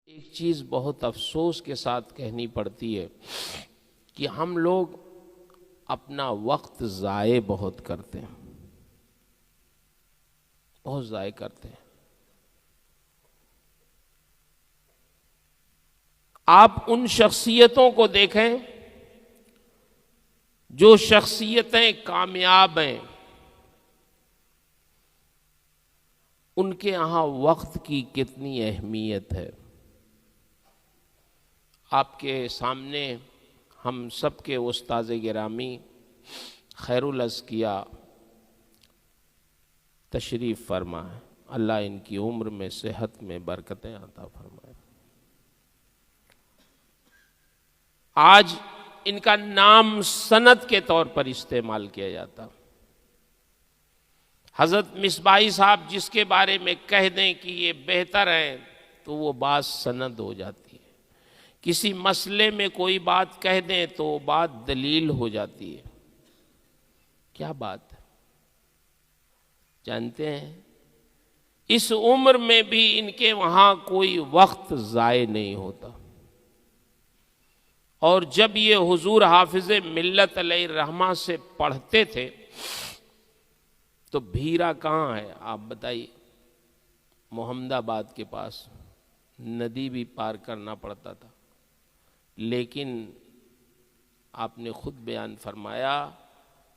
ایک چیز بہت افسوس کے ساتھ کہنی پڑتی ہے کہ ہم لوگ اپنا وقت ضائع بہت کرتے ہیں، بہت ضائع کرتے ہیں۔ آپ ان شخصیتوں کو دیکھیں جو شخصیتیں کامیاب ہیں، ان کے یہاں وقت کی کتنی اہمیت ہے۔ آپ کے سامنے ہم سب کے استاذ گرامی خیر الازکیہ تشریف فرما ہے، اللہ ان کی عمر میں صحت میں برکتیں عطا فرمائے۔ آج ان کا نام سند کے طور پر استعمال کیا جاتا۔ حضرت مصباحی صاحب جس کے بارے میں کہہ دیں کہ یہ بہتر ہیں تو وہ بات سند ہو جاتی ہے، کسی مسئلے میں کوئی بات کہہ دیں تو وہ بات دلیل ہو جاتی ہے۔ کیا بات ہے؟ جانتے ہیں اس عمر میں بھی ان کے وہاں کوئی وقت ضائع نہیں ہوتا، اور جب یہ حضور حافظ ملت علیہ الرحمہ سے پڑھتے تھے تو بھیرا کہاں ہے آپ بتائیے؟ محمد آباد کے پاس ندی بھی پار کرنا پڑتا تھا، لیکن آپ نے خود بیان فرمایا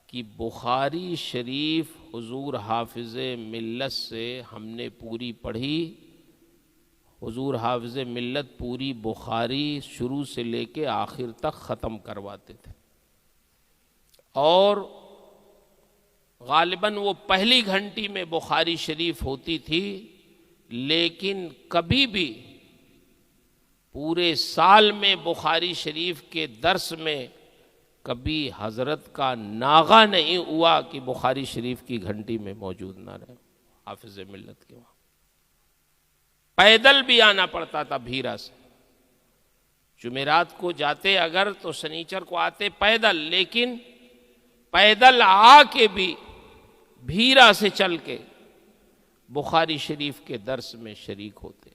کہ بخاری شریف حضور حافظ ملت سے ہم نے پوری پڑھی۔ حضور حافظ ملت پوری بخاری شروع سے لے کے آخر تک ختم کرواتے تھے، اور غالباً وہ پہلی گھنٹی میں بخاری شریف ہوتی تھی، لیکن کبھی بھی پورے سال میں بخاری شریف کے درس میں کبھی حضرت کا ناغہ نہیں ہوا کہ بخاری شریف کی گھنٹی میں موجود نہ رہے۔ حافظ ملت کے وہاں پیدل بھی آنا پڑتا تھا بھیرا سے، جمعرات کو جاتے اگر تو سنیچر کو آتے پیدل، لیکن پیدل آ کے بھی بھیرا سے چل کے بخاری شریف کے درس میں شریک ہوتے۔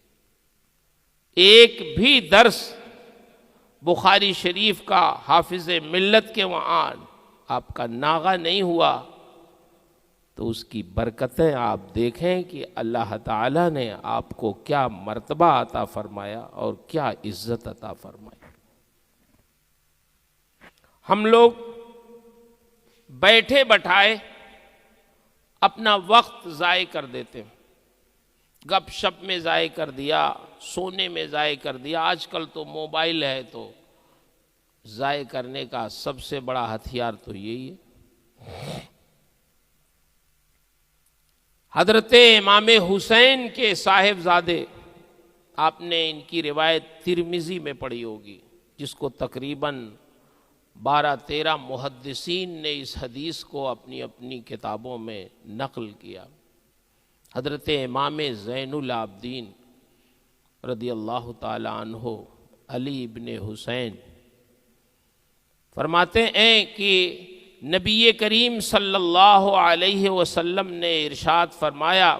ایک بھی درس بخاری شریف کا حافظ ملت کے وہاں آپ کا ناغہ نہیں ہوا تو اس کی برکتیں آپ دیکھیں کہ اللہ تعالیٰ نے آپ کو کیا مرتبہ عطا فرمایا اور کیا عزت عطا فرمائی۔ ہم لوگ بیٹھے بٹھائے اپنا وقت ضائع کر دیتے ہیں، گپ شپ میں ضائع کر دیا، سونے میں ضائع کر دیا۔ آج کل تو موبائل ہے تو ضائع کرنے کا سب سے بڑا ہتھیار تو یہی ہے۔ حضرت امام حسین کے صاحبزادے، آپ نے ان کی روایت ترمذی میں پڑھی ہوگی، جس کو تقریباً 12-13 محدثین نے اس حدیث کو اپنی اپنی کتابوں میں نقل کیا۔ حضرت امام زین العابدین رضی اللہ تعالی عنہ علی ابن حسین فرماتے ہیں کہ نبی کریم صلی اللہ علیہ وسلم نے ارشاد فرمایا،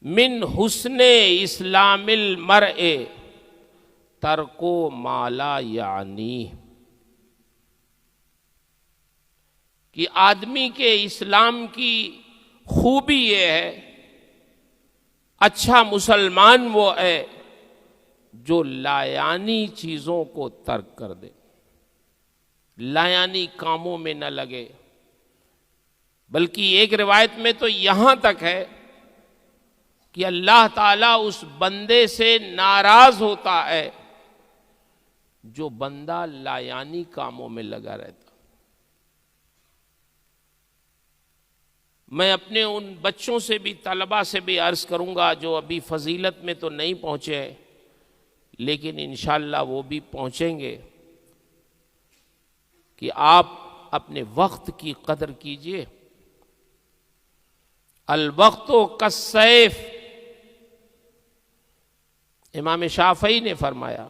من حسن اسلام المرء ترک ما لا یعنیہ، کہ آدمی کے اسلام کی خوبی یہ ہے، اچھا مسلمان وہ ہے جو لایانی چیزوں کو ترک کر دے، لایانی کاموں میں نہ لگے۔ بلکہ ایک روایت میں تو یہاں تک ہے کہ اللہ تعالیٰ اس بندے سے ناراض ہوتا ہے جو بندہ لایانی کاموں میں لگا رہتا۔ میں اپنے ان بچوں سے بھی، طلباء سے بھی عرض کروں گا جو ابھی فضیلت میں تو نہیں پہنچے لیکن انشاءاللہ وہ بھی پہنچیں گے، کہ آپ اپنے وقت کی قدر کیجئے۔ الوقت کالسیف، امام شافعی نے فرمایا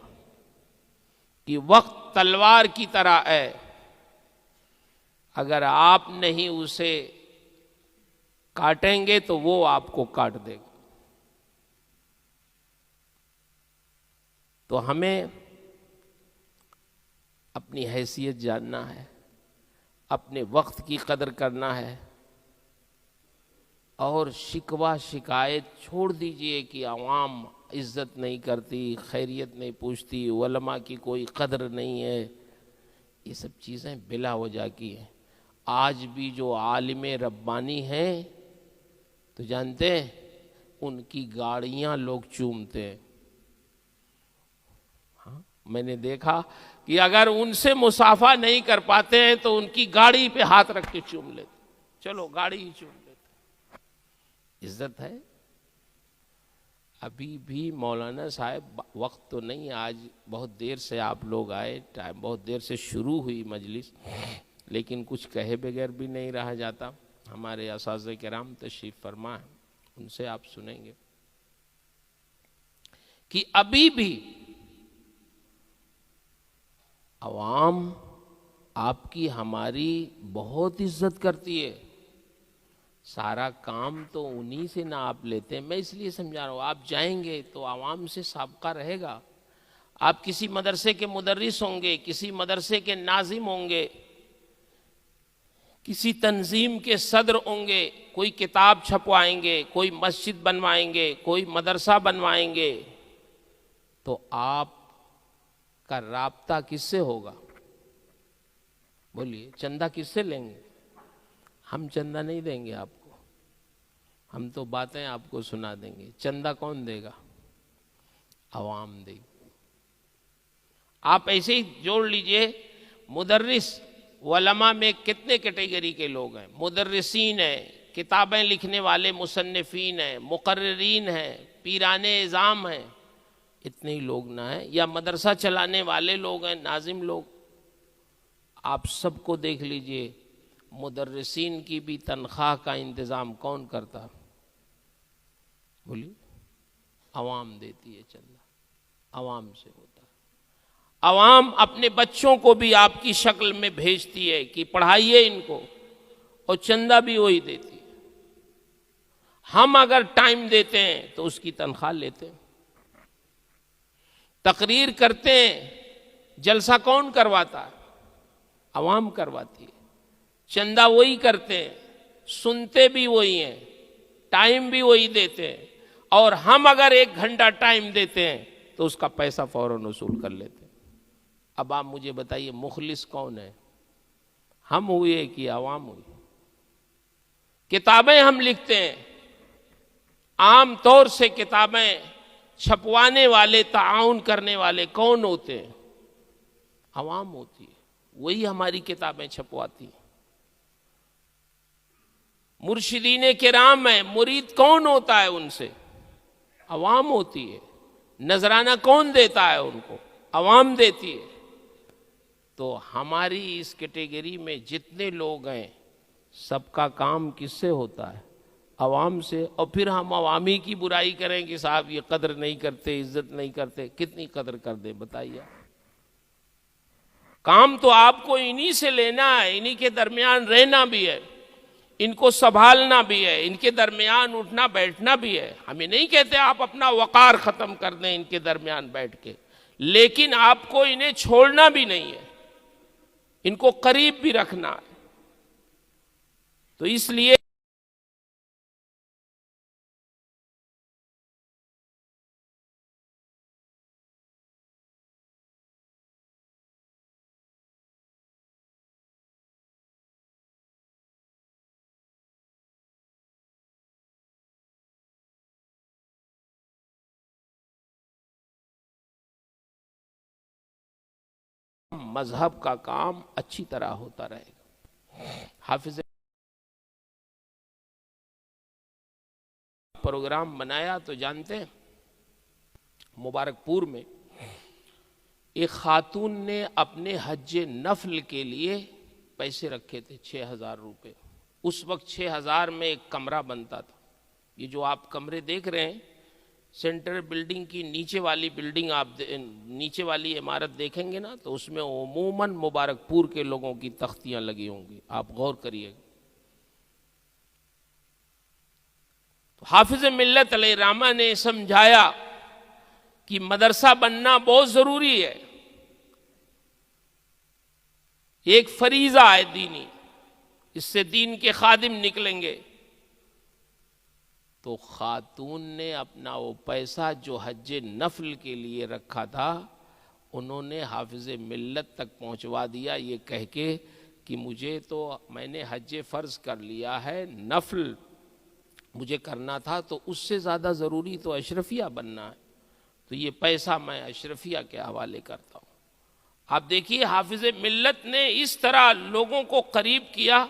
کہ وقت تلوار کی طرح ہے، اگر آپ نہیں اسے کاٹیں گے تو وہ آپ کو کاٹ دے گا۔ تو ہمیں اپنی حیثیت جاننا ہے، اپنے وقت کی قدر کرنا ہے، اور شکوہ شکایت چھوڑ دیجئے کہ عوام عزت نہیں کرتی، خیریت نہیں پوچھتی، علماء کی کوئی قدر نہیں ہے، یہ سب چیزیں بلا وجہ کی ہیں۔ آج بھی جو عالم ربانی ہیں تو جانتے ہیں ان کی گاڑیاں لوگ چومتے ہیں۔ میں نے دیکھا کہ اگر ان سے مصافحہ نہیں کر پاتے ہیں تو ان کی گاڑی پہ ہاتھ رکھ کے چوم لیتے، چلو گاڑی ہی چوم لیتے۔ عزت ہے۔ ابھی بھی مولانا صاحب وقت تو نہیں، آج بہت دیر سے آپ لوگ آئے، ٹائم بہت دیر سے شروع ہوئی مجلس، لیکن کچھ کہے بغیر بھی نہیں رہا جاتا۔ ہمارے اساتذہ کرام تشریف فرما ہیں، ان سے آپ سنیں گے کہ ابھی بھی عوام آپ کی ہماری بہت عزت کرتی ہے۔ سارا کام تو انہی سے نہ آپ لیتے ہیں۔ میں اس لیے سمجھا رہا ہوں، آپ جائیں گے تو عوام سے سابقہ رہے گا۔ آپ کسی مدرسے کے مدرس ہوں گے، کسی مدرسے کے ناظم ہوں گے، کسی تنظیم کے صدر ہوں گے، کوئی کتاب چھپوائیں گے، کوئی مسجد بنوائیں گے، کوئی مدرسہ بنوائیں گے، تو آپ کا رابطہ کس سے ہوگا؟ بولیے، چندہ کس سے لیں گے؟ ہم چندہ نہیں دیں گے آپ کو، ہم تو باتیں آپ کو سنا دیں گے۔ چندہ کون دے گا؟ عوام دے گی۔ آپ ایسے ہی جوڑ لیجئے، مدرس علماء میں کتنے کیٹیگری کے لوگ ہیں؟ مدرسین ہیں، کتابیں لکھنے والے مصنفین ہیں، مقررین ہیں، پیران اعظام ہیں، اتنے ہی لوگ نہ ہیں، یا مدرسہ چلانے والے لوگ ہیں، ناظم لوگ۔ آپ سب کو دیکھ لیجئے، مدرسین کی بھی تنخواہ کا انتظام کون کرتا؟ بولیے، عوام دیتی ہے چندہ، عوام سے ہوتا ہے۔ عوام اپنے بچوں کو بھی آپ کی شکل میں بھیجتی ہے کہ پڑھائیے ان کو، اور چندہ بھی وہی دیتی ہے۔ ہم اگر ٹائم دیتے ہیں تو اس کی تنخواہ لیتے ہیں۔ تقریر کرتے ہیں، جلسہ کون کرواتا ہے؟ عوام کرواتی ہے۔ چندہ وہی کرتے ہیں، سنتے بھی وہی ہیں، ٹائم بھی وہی دیتے ہیں، اور ہم اگر 1 گھنٹہ ٹائم دیتے ہیں تو اس کا پیسہ فوراً وصول کر لیتے ہیں۔ اب آپ مجھے بتائیے، مخلص کون ہے؟ ہم ہوئے کہ عوام ہوئی؟ کتابیں ہم لکھتے ہیں، عام طور سے کتابیں چھپوانے والے، تعاون کرنے والے کون ہوتے ہیں؟ عوام ہوتی ہے، وہی ہماری کتابیں چھپواتی ہیں۔ مرشدین کرام ہیں، مرید کون ہوتا ہے ان سے؟ عوام ہوتی ہے۔ نذرانہ کون دیتا ہے ان کو؟ عوام دیتی ہے۔ تو ہماری اس کیٹیگری میں جتنے لوگ ہیں، سب کا کام کس سے ہوتا ہے؟ عوام سے۔ اور پھر ہم عوامی کی برائی کریں کہ صاحب یہ قدر نہیں کرتے، عزت نہیں کرتے۔ کتنی قدر کر دیں بتائیے؟ کام تو آپ کو انہی سے لینا ہے، انہی کے درمیان رہنا بھی ہے، ان کو سنبھالنا بھی ہے، ان کے درمیان اٹھنا بیٹھنا بھی ہے۔ ہمیں نہیں کہتے آپ اپنا وقار ختم کر دیں ان کے درمیان بیٹھ کے، لیکن آپ کو انہیں چھوڑنا بھی نہیں ہے، ان کو قریب بھی رکھنا ہے۔ تو اس لیے مذہب کا کام اچھی طرح ہوتا رہے گا۔ حافظ پروگرام بنایا تو جانتے ہیں، مبارک پور میں ایک خاتون نے اپنے حج نفل کے لیے پیسے رکھے تھے 6,000 روپے۔ اس وقت 6,000 میں ایک کمرہ بنتا تھا۔ یہ جو آپ کمرے دیکھ رہے ہیں، سینٹر بلڈنگ کی نیچے والی بلڈنگ، آپ نیچے والی عمارت دیکھیں گے نا، تو اس میں عموماً مبارک پور کے لوگوں کی تختیاں لگی ہوں گی، آپ غور کریے گا۔ حافظ ملت علیہ الرحمہ نے سمجھایا کہ مدرسہ بننا بہت ضروری ہے، ایک فریضہ ہے دینی، اس سے دین کے خادم نکلیں گے۔ تو خاتون نے اپنا وہ پیسہ جو حج نفل کے لیے رکھا تھا انہوں نے حافظ ملت تک پہنچوا دیا، یہ کہہ کے کہ مجھے تو میں نے حج فرض کر لیا ہے، نفل مجھے کرنا تھا تو اس سے زیادہ ضروری تو اشرفیہ بننا ہے، تو یہ پیسہ میں اشرفیہ کے حوالے کرتا ہوں۔ آپ دیکھیے حافظ ملت نے اس طرح لوگوں کو قریب کیا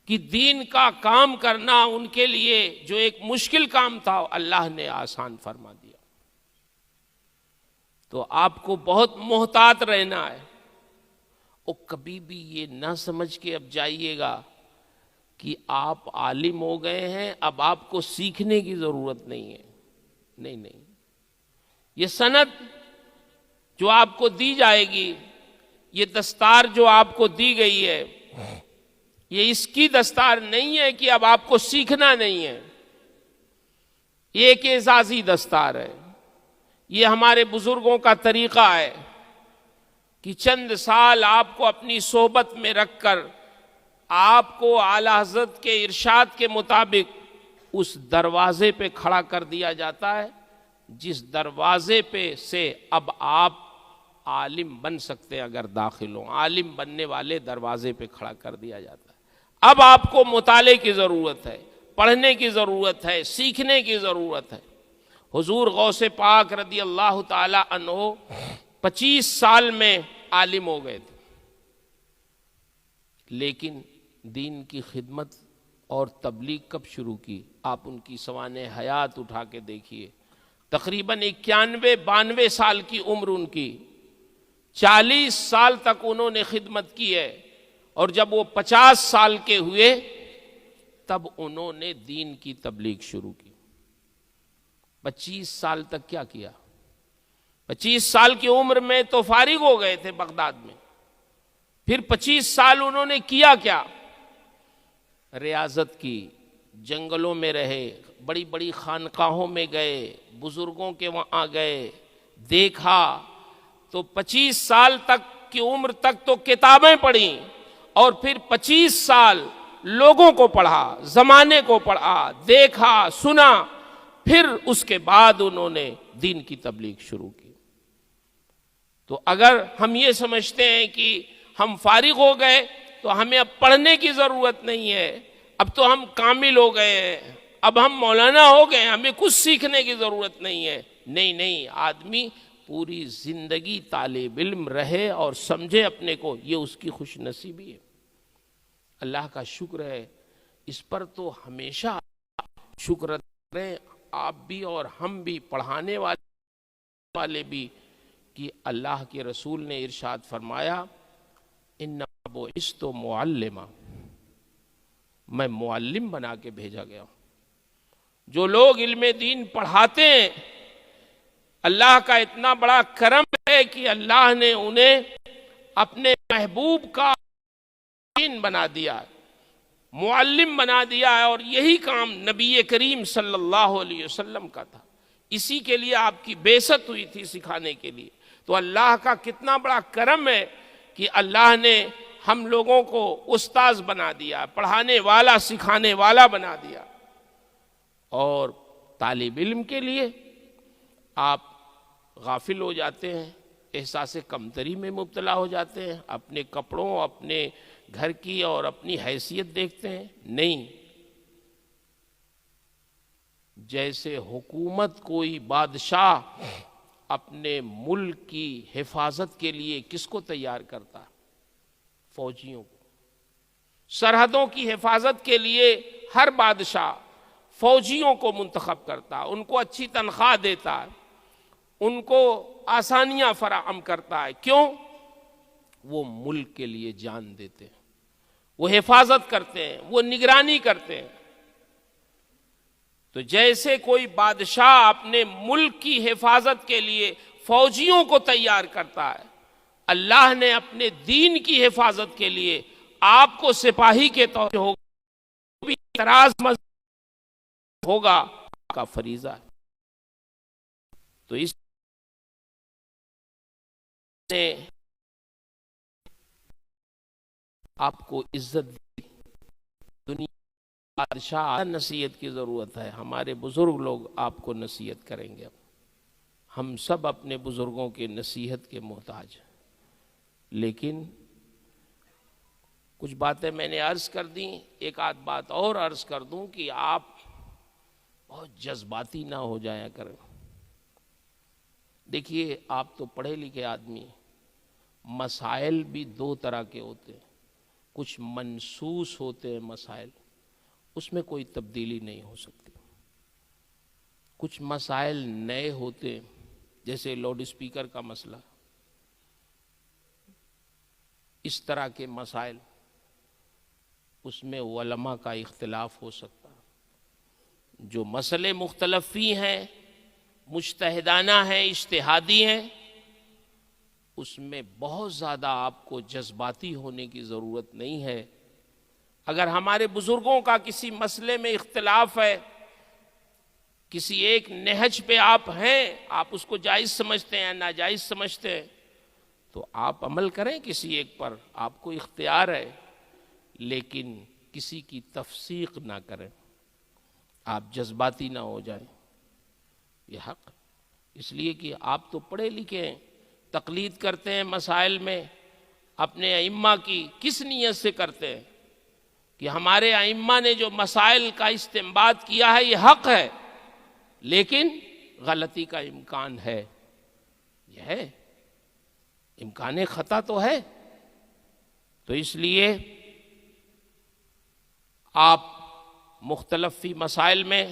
کہ دین کا کام کرنا ان کے لیے جو ایک مشکل کام تھا اللہ نے آسان فرما دیا۔ تو آپ کو بہت محتاط رہنا ہے، اور کبھی بھی یہ نہ سمجھ کے اب جائیے گا کہ آپ عالم ہو گئے ہیں اب آپ کو سیکھنے کی ضرورت نہیں ہے، نہیں، یہ سند جو آپ کو دی جائے گی، یہ دستار جو آپ کو دی گئی ہے، یہ اس کی دستار نہیں ہے کہ اب آپ کو سیکھنا نہیں ہے، یہ ایک اعزازی دستار ہے۔ یہ ہمارے بزرگوں کا طریقہ ہے کہ چند سال آپ کو اپنی صحبت میں رکھ کر آپ کو اعلیٰ حضرت کے ارشاد کے مطابق اس دروازے پہ کھڑا کر دیا جاتا ہے جس دروازے پہ سے اب آپ عالم بن سکتے ہیں، اگر داخل ہوں عالم بننے والے دروازے پہ کھڑا کر دیا جاتا ہے۔ اب آپ کو مطالعے کی ضرورت ہے، پڑھنے کی ضرورت ہے، سیکھنے کی ضرورت ہے۔ حضور غوث پاک رضی اللہ تعالی عنہ 25 سال میں عالم ہو گئے تھے، لیکن دین کی خدمت اور تبلیغ کب شروع کی؟ آپ ان کی سوانح حیات اٹھا کے دیکھیے، تقریباً 91-92 سال کی عمر ان کی، 40 سال تک انہوں نے خدمت کی ہے، اور جب وہ 50 سال کے ہوئے تب انہوں نے دین کی تبلیغ شروع کی۔ 25 سال تک کیا کیا؟ 25 سال کی عمر میں تو فارغ ہو گئے تھے بغداد میں، پھر 25 سال انہوں نے کیا کیا؟ ریاضت کی، جنگلوں میں رہے، بڑی بڑی خانقاہوں میں گئے، بزرگوں کے وہاں گئے، دیکھا۔ تو 25 سال تک کی عمر تک تو کتابیں پڑھیں، اور پھر 25 سال لوگوں کو پڑھا، زمانے کو پڑھا، دیکھا، سنا، پھر اس کے بعد انہوں نے دین کی تبلیغ شروع کی۔ تو اگر ہم یہ سمجھتے ہیں کہ ہم فارغ ہو گئے تو ہمیں اب پڑھنے کی ضرورت نہیں ہے، اب تو ہم کامل ہو گئے ہیں، اب ہم مولانا ہو گئے، ہمیں کچھ سیکھنے کی ضرورت نہیں ہے، نہیں، آدمی پوری زندگی طالب علم رہے اور سمجھے اپنے کو، یہ اس کی خوش نصیبی ہے۔ اللہ کا شکر ہے، اس پر تو ہمیشہ شکر کریں، آپ بھی اور ہم بھی، پڑھانے والے بھی، کہ اللہ کے رسول نے ارشاد فرمایا انما بعثت معلما، میں معلم بنا کے بھیجا گیا ہوں۔ جو لوگ علم دین پڑھاتے ہیں، اللہ کا اتنا بڑا کرم ہے کہ اللہ نے انہیں اپنے محبوب کا دین بنا دیا، معلم بنا دیا ہے، اور یہی کام نبی کریم صلی اللہ علیہ وسلم کا تھا، اسی کے لیے آپ کی بعثت ہوئی تھی، سکھانے کے لیے۔ تو اللہ کا کتنا بڑا کرم ہے کہ اللہ نے ہم لوگوں کو استاذ بنا دیا، پڑھانے والا، سکھانے والا بنا دیا۔ اور طالب علم کے لیے آپ غافل ہو جاتے ہیں، احساس کمتری میں مبتلا ہو جاتے ہیں، اپنے کپڑوں، اپنے گھر کی اور اپنی حیثیت دیکھتے ہیں، نہیں۔ جیسے حکومت کوئی بادشاہ اپنے ملک کی حفاظت کے لیے کس کو تیار کرتا ہے؟ فوجیوں کو۔ سرحدوں کی حفاظت کے لیے ہر بادشاہ فوجیوں کو منتخب کرتا ہے، ان کو اچھی تنخواہ دیتا ہے، ان کو آسانیاں فراہم کرتا ہے۔ کیوں؟ وہ ملک کے لیے جان دیتے ہیں، وہ حفاظت کرتے ہیں، وہ نگرانی کرتے ہیں۔ تو جیسے کوئی بادشاہ اپنے ملک کی حفاظت کے لیے فوجیوں کو تیار کرتا ہے، اللہ نے اپنے دین کی حفاظت کے لیے آپ کو سپاہی کے طور پر ہوگا، بھی اعتراض ہوگا کا فریضہ ہے۔ تو اس نے آپ کو عزت دی. دنیا بادشاہ نصیحت کی ضرورت ہے. ہمارے بزرگ لوگ آپ کو نصیحت کریں گے. ہم سب اپنے بزرگوں کے نصیحت کے محتاج ہیں. لیکن کچھ باتیں میں نے عرض کر دیں. ایک آدھ بات اور عرض کر دوں کہ آپ بہت جذباتی نہ ہو جایا کریں. دیکھیے آپ تو پڑھے لکھے آدمی. مسائل بھی دو طرح کے ہوتے ہیں. کچھ منسوس ہوتے ہیں مسائل, اس میں کوئی تبدیلی نہیں ہو سکتی. کچھ مسائل نئے ہوتے ہیں, جیسے لاؤڈ اسپیکر کا مسئلہ. اس طرح کے مسائل, اس میں علماء کا اختلاف ہو سکتا ہے. جو مسئلے مختلفی ہیں, مجتہدانہ ہیں, اجتہادی ہیں, اس میں بہت زیادہ آپ کو جذباتی ہونے کی ضرورت نہیں ہے. اگر ہمارے بزرگوں کا کسی مسئلے میں اختلاف ہے, کسی ایک نہج پہ آپ ہیں, آپ اس کو جائز سمجھتے ہیں, ناجائز سمجھتے ہیں, تو آپ عمل کریں کسی ایک پر, آپ کو اختیار ہے. لیکن کسی کی تفسیق نہ کریں, آپ جذباتی نہ ہو جائیں. یہ حق. اس لیے کہ آپ تو پڑھے لکھے ہیں, تقلید کرتے ہیں مسائل میں اپنے ائمہ کی. کس نیت سے کرتے ہیں؟ کہ ہمارے ائمہ نے جو مسائل کا استنباط کیا ہے یہ حق ہے, لیکن غلطی کا امکان ہے. یہ ہے, امکان خطا تو ہے. تو اس لیے آپ مختلف فی مسائل میں,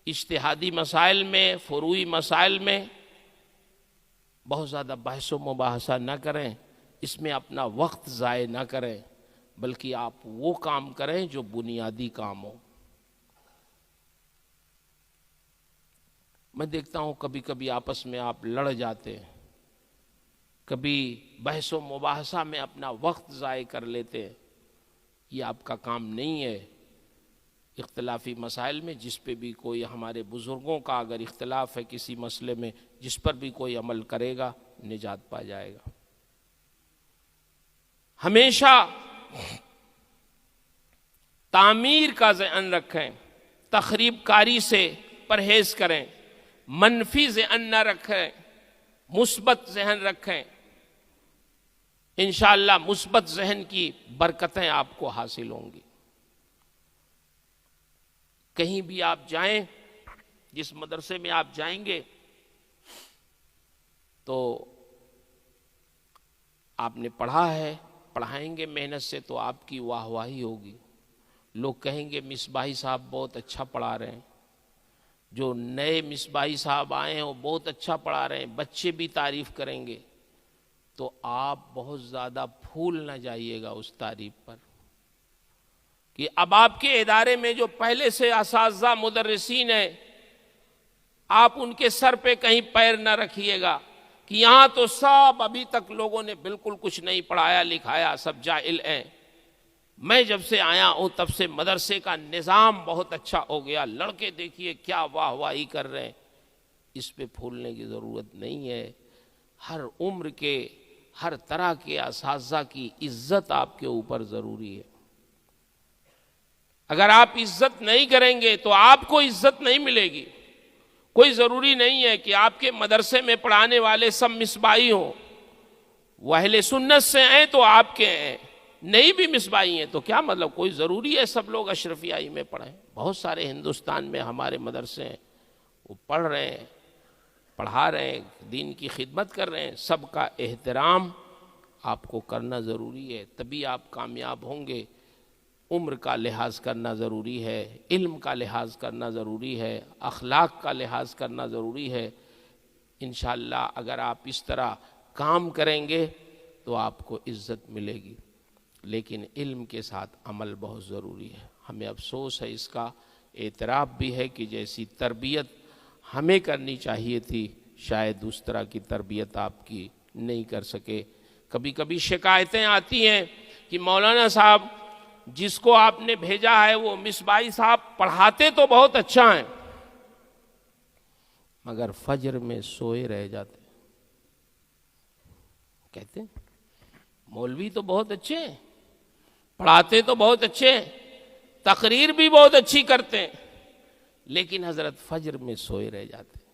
اجتہادی مسائل میں, فروعی مسائل میں بہت زیادہ بحث و مباحثہ نہ کریں. اس میں اپنا وقت ضائع نہ کریں, بلکہ آپ وہ کام کریں جو بنیادی کام ہو. میں دیکھتا ہوں کبھی کبھی آپس میں آپ لڑ جاتے ہیں, کبھی بحث و مباحثہ میں اپنا وقت ضائع کر لیتے ہیں. یہ آپ کا کام نہیں ہے. اختلافی مسائل میں جس پہ بھی کوئی, ہمارے بزرگوں کا اگر اختلاف ہے کسی مسئلے میں, جس پر بھی کوئی عمل کرے گا نجات پا جائے گا. ہمیشہ تعمیر کا ذہن رکھیں, تخریب کاری سے پرہیز کریں, منفی ذہن نہ رکھیں, مثبت ذہن رکھیں. انشاءاللہ مثبت ذہن کی برکتیں آپ کو حاصل ہوں گی. کہیں بھی آپ جائیں, جس مدرسے میں آپ جائیں گے تو آپ نے پڑھا ہے, پڑھائیں گے محنت سے تو آپ کی واہ واہی ہوگی. لوگ کہیں گے مصباحی صاحب بہت اچھا پڑھا رہے ہیں. جو نئے مصباحی صاحب آئے ہیں وہ بہت اچھا پڑھا رہے ہیں, بچے بھی تعریف کریں گے. تو آپ بہت زیادہ پھول نہ جائیے گا اس تعریف پر, کہ اب آپ کے ادارے میں جو پہلے سے اساتذہ مدرسین ہیں, آپ ان کے سر پہ کہیں پیر نہ رکھیے گا کہ یہاں تو سب ابھی تک لوگوں نے بالکل کچھ نہیں پڑھایا لکھایا, سب جاہل ہیں. میں جب سے آیا ہوں تب سے مدرسے کا نظام بہت اچھا ہو گیا, لڑکے دیکھیے کیا واہ واہی کر رہے ہیں. اس پہ پھولنے کی ضرورت نہیں ہے. ہر عمر کے, ہر طرح کے اساتذہ کی عزت آپ کے اوپر ضروری ہے. اگر آپ عزت نہیں کریں گے تو آپ کو عزت نہیں ملے گی. کوئی ضروری نہیں ہے کہ آپ کے مدرسے میں پڑھانے والے سب مصباحی ہوں. وہ اہل سنت سے ہیں تو آپ کے ہیں, نہیں بھی مصباحی ہیں تو کیا مطلب, کوئی ضروری ہے سب لوگ اشرفیائی میں پڑھیں. بہت سارے ہندوستان میں ہمارے مدرسے ہیں, وہ پڑھ رہے ہیں, پڑھا رہے ہیں, دین کی خدمت کر رہے ہیں. سب کا احترام آپ کو کرنا ضروری ہے, تبھی آپ کامیاب ہوں گے. عمر کا لحاظ کرنا ضروری ہے, علم کا لحاظ کرنا ضروری ہے, اخلاق کا لحاظ کرنا ضروری ہے. انشاءاللہ اگر آپ اس طرح کام کریں گے تو آپ کو عزت ملے گی. لیکن علم کے ساتھ عمل بہت ضروری ہے. ہمیں افسوس ہے, اس کا اعتراف بھی ہے کہ جیسی تربیت ہمیں کرنی چاہیے تھی شاید اس طرح کی تربیت آپ کی نہیں کر سکے. کبھی کبھی شکایتیں آتی ہیں کہ مولانا صاحب جس کو آپ نے بھیجا ہے وہ مصباحی صاحب پڑھاتے تو بہت اچھا ہیں, مگر فجر میں سوئے رہ جاتے. کہتے ہیں مولوی تو بہت اچھے ہیں، پڑھاتے تو بہت اچھے ہیں، تقریر بھی بہت اچھی کرتے ہیں، لیکن حضرت فجر میں سوئے رہ جاتے ہیں.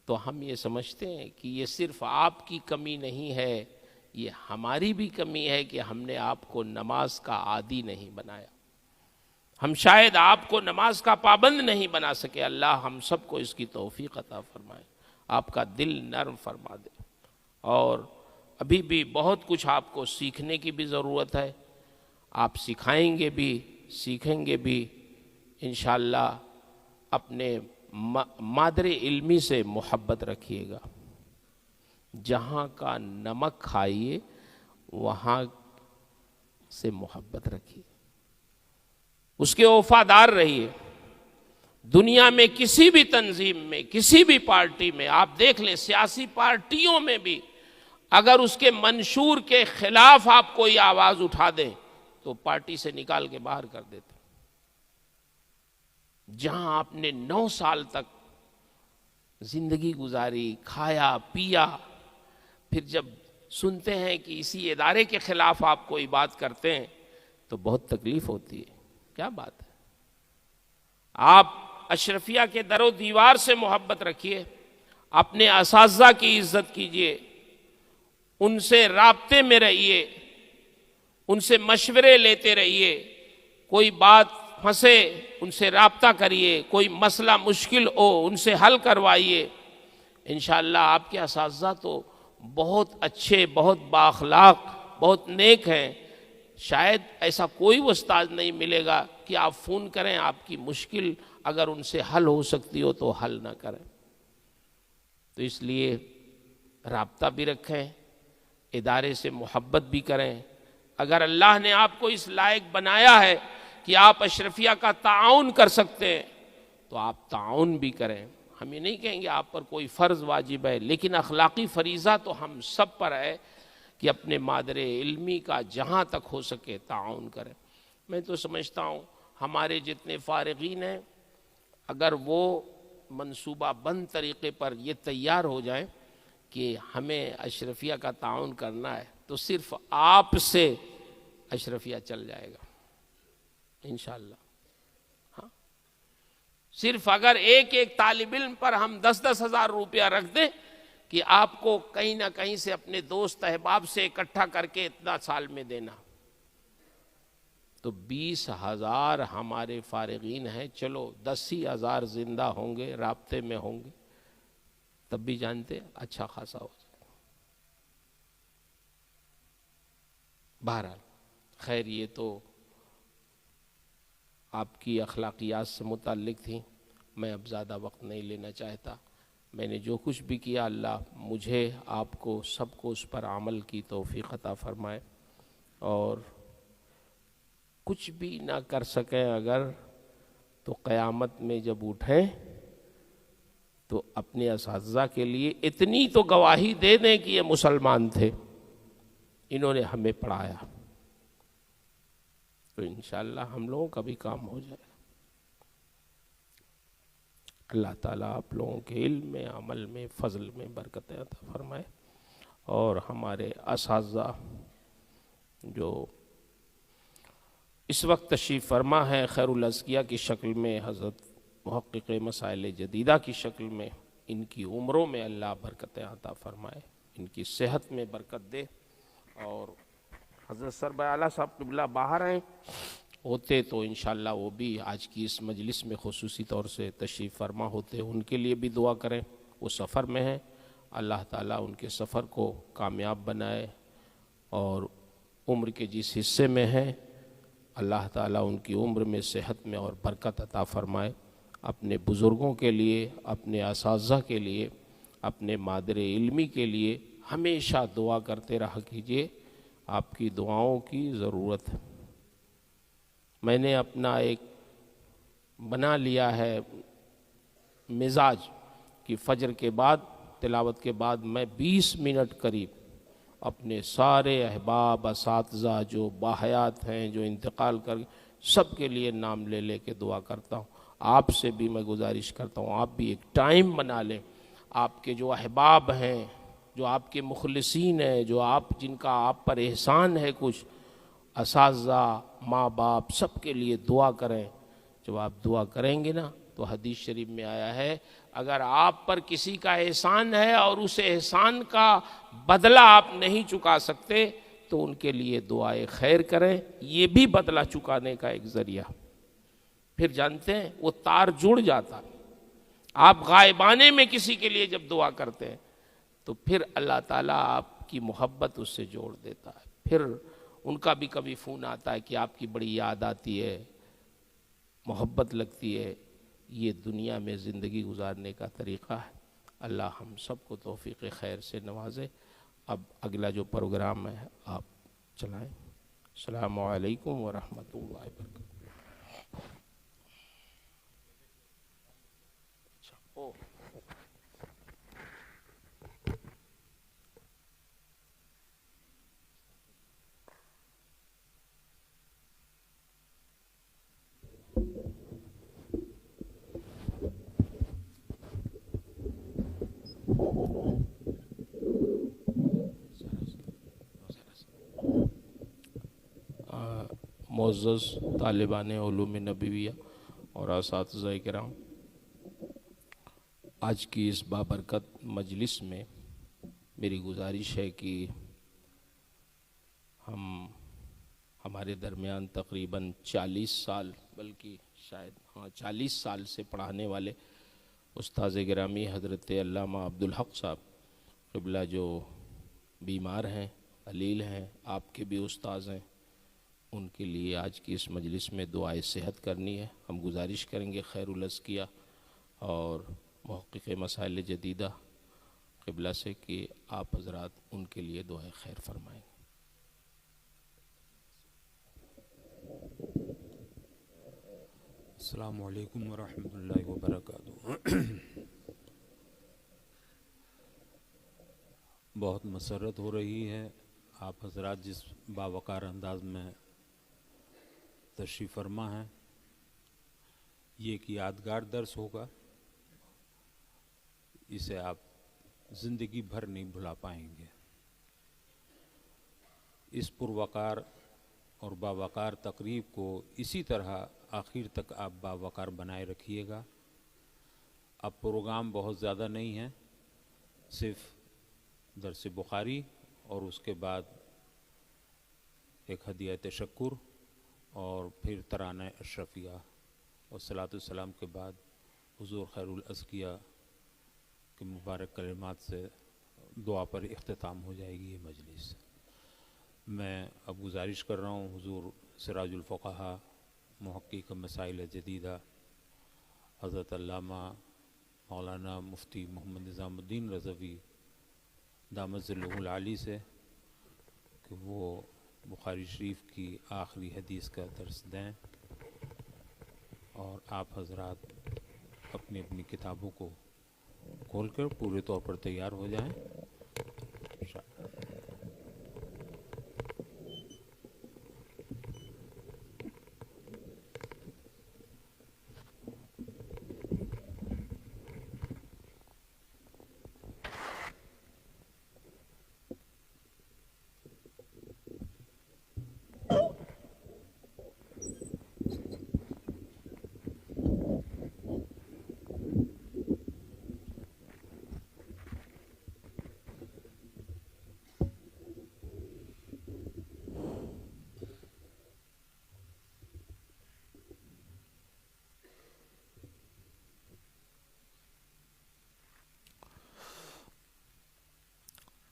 تو ہم یہ سمجھتے ہیں کہ یہ صرف آپ کی کمی نہیں ہے، یہ ہماری بھی کمی ہے کہ ہم نے آپ کو نماز کا عادی نہیں بنایا. ہم شاید آپ کو نماز کا پابند نہیں بنا سکے. اللہ ہم سب کو اس کی توفیق عطا فرمائے، آپ کا دل نرم فرما دے. اور ابھی بھی بہت کچھ آپ کو سیکھنے کی بھی ضرورت ہے. آپ سکھائیں گے بھی، سیکھیں گے بھی انشاءاللہ. اپنے مادر علمی سے محبت رکھیے گا. جہاں کا نمک کھائیے وہاں سے محبت رکھیے، اس کے وفادار رہیے. دنیا میں کسی بھی تنظیم میں، کسی بھی پارٹی میں آپ دیکھ لیں، سیاسی پارٹیوں میں بھی اگر اس کے منشور کے خلاف آپ کوئی آواز اٹھا دیں تو پارٹی سے نکال کے باہر کر دیتے. جہاں آپ نے 9 سال تک زندگی گزاری، کھایا پیا، پھر جب سنتے ہیں کہ اسی ادارے کے خلاف آپ کوئی بات کرتے ہیں تو بہت تکلیف ہوتی ہے. کیا بات ہے؟ آپ اشرفیہ کے در و دیوار سے محبت رکھیے، اپنے اساتذہ کی عزت کیجیے، ان سے رابطے میں رہیے، ان سے مشورے لیتے رہیے. کوئی بات پھنسے ان سے رابطہ کریے، کوئی مسئلہ مشکل ہو ان سے حل کروائیے. انشاءاللہ آپ کے اساتذہ تو بہت اچھے، بہت بااخلاق، بہت نیک ہیں. شاید ایسا کوئی استاد نہیں ملے گا کہ آپ فون کریں، آپ کی مشکل اگر ان سے حل ہو سکتی ہو تو حل نہ کریں. تو اس لیے رابطہ بھی رکھیں، ادارے سے محبت بھی کریں. اگر اللہ نے آپ کو اس لائق بنایا ہے کہ آپ اشرفیہ کا تعاون کر سکتے ہیں تو آپ تعاون بھی کریں. ہم یہ نہیں کہیں گے آپ پر کوئی فرض واجب ہے، لیکن اخلاقی فریضہ تو ہم سب پر ہے کہ اپنے مادر علمی کا جہاں تک ہو سکے تعاون کریں. میں تو سمجھتا ہوں ہمارے جتنے فارغین ہیں اگر وہ منصوبہ بند طریقے پر یہ تیار ہو جائیں کہ ہمیں اشرفیہ کا تعاون کرنا ہے تو صرف آپ سے اشرفیہ چل جائے گا انشاءاللہ. ہاں، صرف اگر ایک ایک طالب علم پر ہم 10-10 ہزار روپیہ رکھ دیں کہ آپ کو کہیں نہ کہیں سے اپنے دوست احباب سے اکٹھا کر کے اتنا سال میں دینا، تو 20,000 ہمارے فارغین ہیں. چلو 10,000 زندہ ہوں گے، رابطے میں ہوں گے، تب بھی جانتے اچھا خاصا ہو جائے. بہرحال خیر، یہ تو آپ کی اخلاقیات سے متعلق تھی. میں اب زیادہ وقت نہیں لینا چاہتا. میں نے جو کچھ بھی کیا اللہ مجھے، آپ کو، سب کو اس پر عمل کی توفیق عطا فرمائے. اور کچھ بھی نہ کر سکیں اگر تو قیامت میں جب اٹھیں تو اپنے اساتذہ کے لیے اتنی تو گواہی دے دیں کہ یہ مسلمان تھے، انہوں نے ہمیں پڑھایا. تو انشاءاللہ ہم لوگوں کا بھی کام ہو جائے. اللہ تعالیٰ آپ لوگوں کے علم میں، عمل میں، فضل میں برکت عطا فرمائے. اور ہمارے اساتذہ جو اس وقت تشریف فرما ہے خیر الازکیہ کی شکل میں، حضرت محقق مسائل جدیدہ کی شکل میں، ان کی عمروں میں اللہ برکت عطا فرمائے، ان کی صحت میں برکت دے. اور حضرت سربراہ اعلیٰ صاحب قبلہ باہر ہیں، ہوتے تو انشاءاللہ وہ بھی آج کی اس مجلس میں خصوصی طور سے تشریف فرما ہوتے. ان کے لیے بھی دعا کریں، وہ سفر میں ہیں. اللہ تعالیٰ ان کے سفر کو کامیاب بنائے، اور عمر کے جس حصے میں ہیں اللہ تعالیٰ ان کی عمر میں، صحت میں اور برکت عطا فرمائے. اپنے بزرگوں کے لیے، اپنے اساتذہ کے لیے، اپنے مادر علمی کے لیے ہمیشہ دعا کرتے رہا کیجیے. آپ کی دعاؤں کی ضرورت ہے. میں نے اپنا ایک بنا لیا ہے مزاج کہ فجر کے بعد، تلاوت کے بعد میں 20 منٹ قریب اپنے سارے احباب، اساتذہ جو باحیات ہیں، جو انتقال کر، سب کے لیے نام لے لے کے دعا کرتا ہوں. آپ سے بھی میں گزارش کرتا ہوں آپ بھی ایک ٹائم بنا لیں. آپ کے جو احباب ہیں، جو آپ کے مخلصین ہیں، جو جن کا آپ پر احسان ہے کچھ، اساتذہ، ماں باپ، سب کے لیے دعا کریں۔ جب آپ دعا کریں گے نا تو حدیث شریف میں آیا ہے اگر آپ پر کسی کا احسان ہے اور اس احسان کا بدلہ آپ نہیں چکا سکتے تو ان کے لیے دعائے خیر کریں، یہ بھی بدلہ چکانے کا ایک ذریعہ۔ پھر جانتے ہیں وہ تار جڑ جاتا۔ آپ غائبانے میں کسی کے لیے جب دعا کرتے ہیں تو پھر اللہ تعالیٰ آپ کی محبت اس سے جوڑ دیتا ہے۔ پھر ان کا بھی کبھی فون آتا ہے کہ آپ کی بڑی یاد آتی ہے، محبت لگتی ہے۔ یہ دنیا میں زندگی گزارنے کا طریقہ ہے۔ اللہ ہم سب کو توفیق خیر سے نوازے۔ اب اگلا جو پروگرام ہے آپ چلائیں۔ السلام علیکم ورحمۃ اللہ وبرکاتہ۔ معزز طالبان علوم نبویہ اور اساتذہ کرام، آج کی اس بابرکت مجلس میں میری گزارش ہے کہ ہمارے درمیان تقریباً 40 سال، بلکہ شاید 40 سال سے پڑھانے والے استاذ گرامی حضرت علامہ عبدالحق صاحب قبلہ جو بیمار ہیں، علیل ہیں، آپ کے بھی استاذ ہیں، ان کے لیے آج کی اس مجلس میں دعائے صحت کرنی ہے۔ ہم گزارش کریں گے خیر الازکیہ اور محقق مسائل جدیدہ قبلہ سے کہ آپ حضرات ان کے لیے دعائے خیر فرمائیں۔ السلام علیکم ورحمۃ اللہ وبرکاتہ۔ بہت مسرت ہو رہی ہے آپ حضرات جس باوقار انداز میں تشریف فرما ہیں، یہ ایک یادگار درس ہوگا، اسے آپ زندگی بھر نہیں بھلا پائیں گے۔ اس پروقار اور باوقار تقریب کو اسی طرح آخر تک آپ باوقار بنائے رکھیے گا۔ اب پروگرام بہت زیادہ نہیں ہے، صرف درس بخاری اور اس کے بعد ایک ہدیہ تشکر اور پھر ترانہ اشرفیہ اور صلاۃ السلام کے بعد حضور خیر الازکیہ کے مبارک کلمات سے دعا پر اختتام ہو جائے گی یہ مجلس۔ میں اب گزارش کر رہا ہوں حضور سراج الفقہا محقق مسائل جدیدہ حضرت علامہ مولانا مفتی محمد نظام الدین رضوی دامت ظلہ العالی سے کہ وہ بخاری شریف کی آخری حدیث کا درس دیں، اور آپ حضرات اپنی اپنی کتابوں کو کھول کر پورے طور پر تیار ہو جائیں۔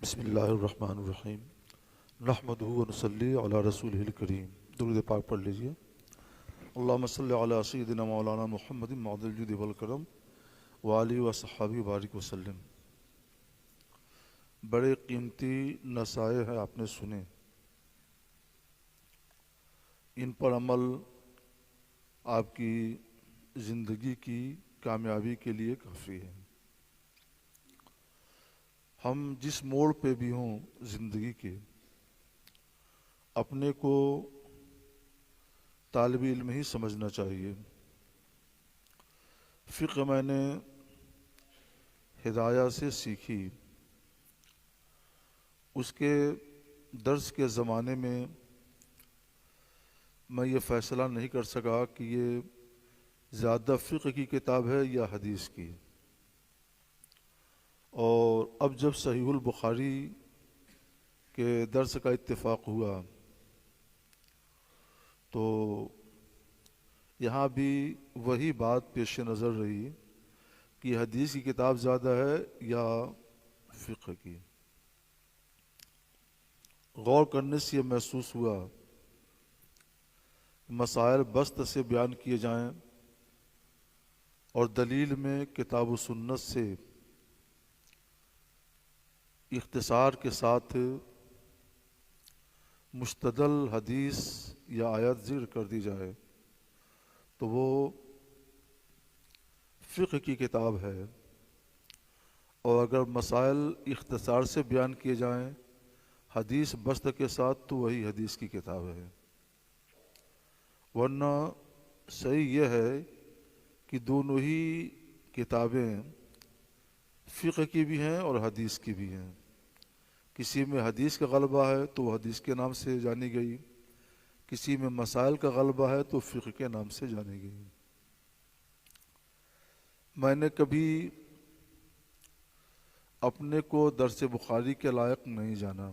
بسم اللہ الرحمن الرحیم، نحمدہ و نصلی علی رسولہ الکریم۔ درود پاک پڑھ لیجئے۔ اللہم صلی علی سیدنا مولانا محمد معدل الجود والکرم وآلہ و صحابہ بارک وسلم۔ بڑے قیمتی نصائح ہیں، آپ نے سنے، ان پر عمل آپ کی زندگی کی کامیابی کے لیے کافی ہے۔ ہم جس موڑ پہ بھی ہوں زندگی کے، اپنے کو طالب علم ہی سمجھنا چاہیے۔ فقہ میں نے ہدایہ سے سیکھی، اس کے درس کے زمانے میں میں یہ فیصلہ نہیں کر سکا کہ یہ زیادہ فقہ کی کتاب ہے یا حدیث کی، اور اب جب صحیح البخاری کے درس کا اتفاق ہوا تو یہاں بھی وہی بات پیش نظر رہی کہ حدیث کی کتاب زیادہ ہے یا فقہ کی۔ غور کرنے سے یہ محسوس ہوا مسائل بسط سے بیان کیے جائیں اور دلیل میں کتاب و سنت سے اختصار کے ساتھ مستدل حدیث یا آیت ذکر کر دی جائے تو وہ فقہ کی کتاب ہے، اور اگر مسائل اختصار سے بیان کیے جائیں حدیث بسط کے ساتھ تو وہی حدیث کی کتاب ہے۔ ورنہ صحیح یہ ہے کہ دونوں ہی کتابیں فقہ کی بھی ہیں اور حدیث کی بھی ہیں۔ کسی میں حدیث کا غلبہ ہے تو وہ حدیث کے نام سے جانی گئی، کسی میں مسائل کا غلبہ ہے تو فقہ کے نام سے جانی گئی۔ میں نے کبھی اپنے کو درس بخاری کے لائق نہیں جانا،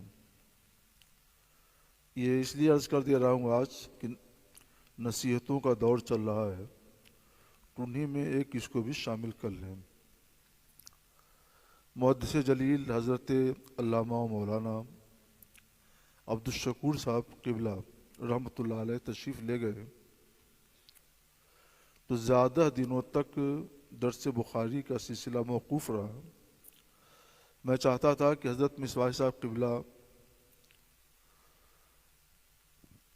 یہ اس لیے عرض کر دے رہا ہوں آج کہ نصیحتوں کا دور چل رہا ہے، تو انہی میں ایک اس کو بھی شامل کر لیں۔ محدث جلیل حضرت علامہ و مولانا عبدالشکور صاحب قبلہ رحمۃ اللہ علیہ تشریف لے گئے تو زیادہ دنوں تک درس بخاری کا سلسلہ موقوف رہا۔ میں چاہتا تھا کہ حضرت مصباح صاحب قبلہ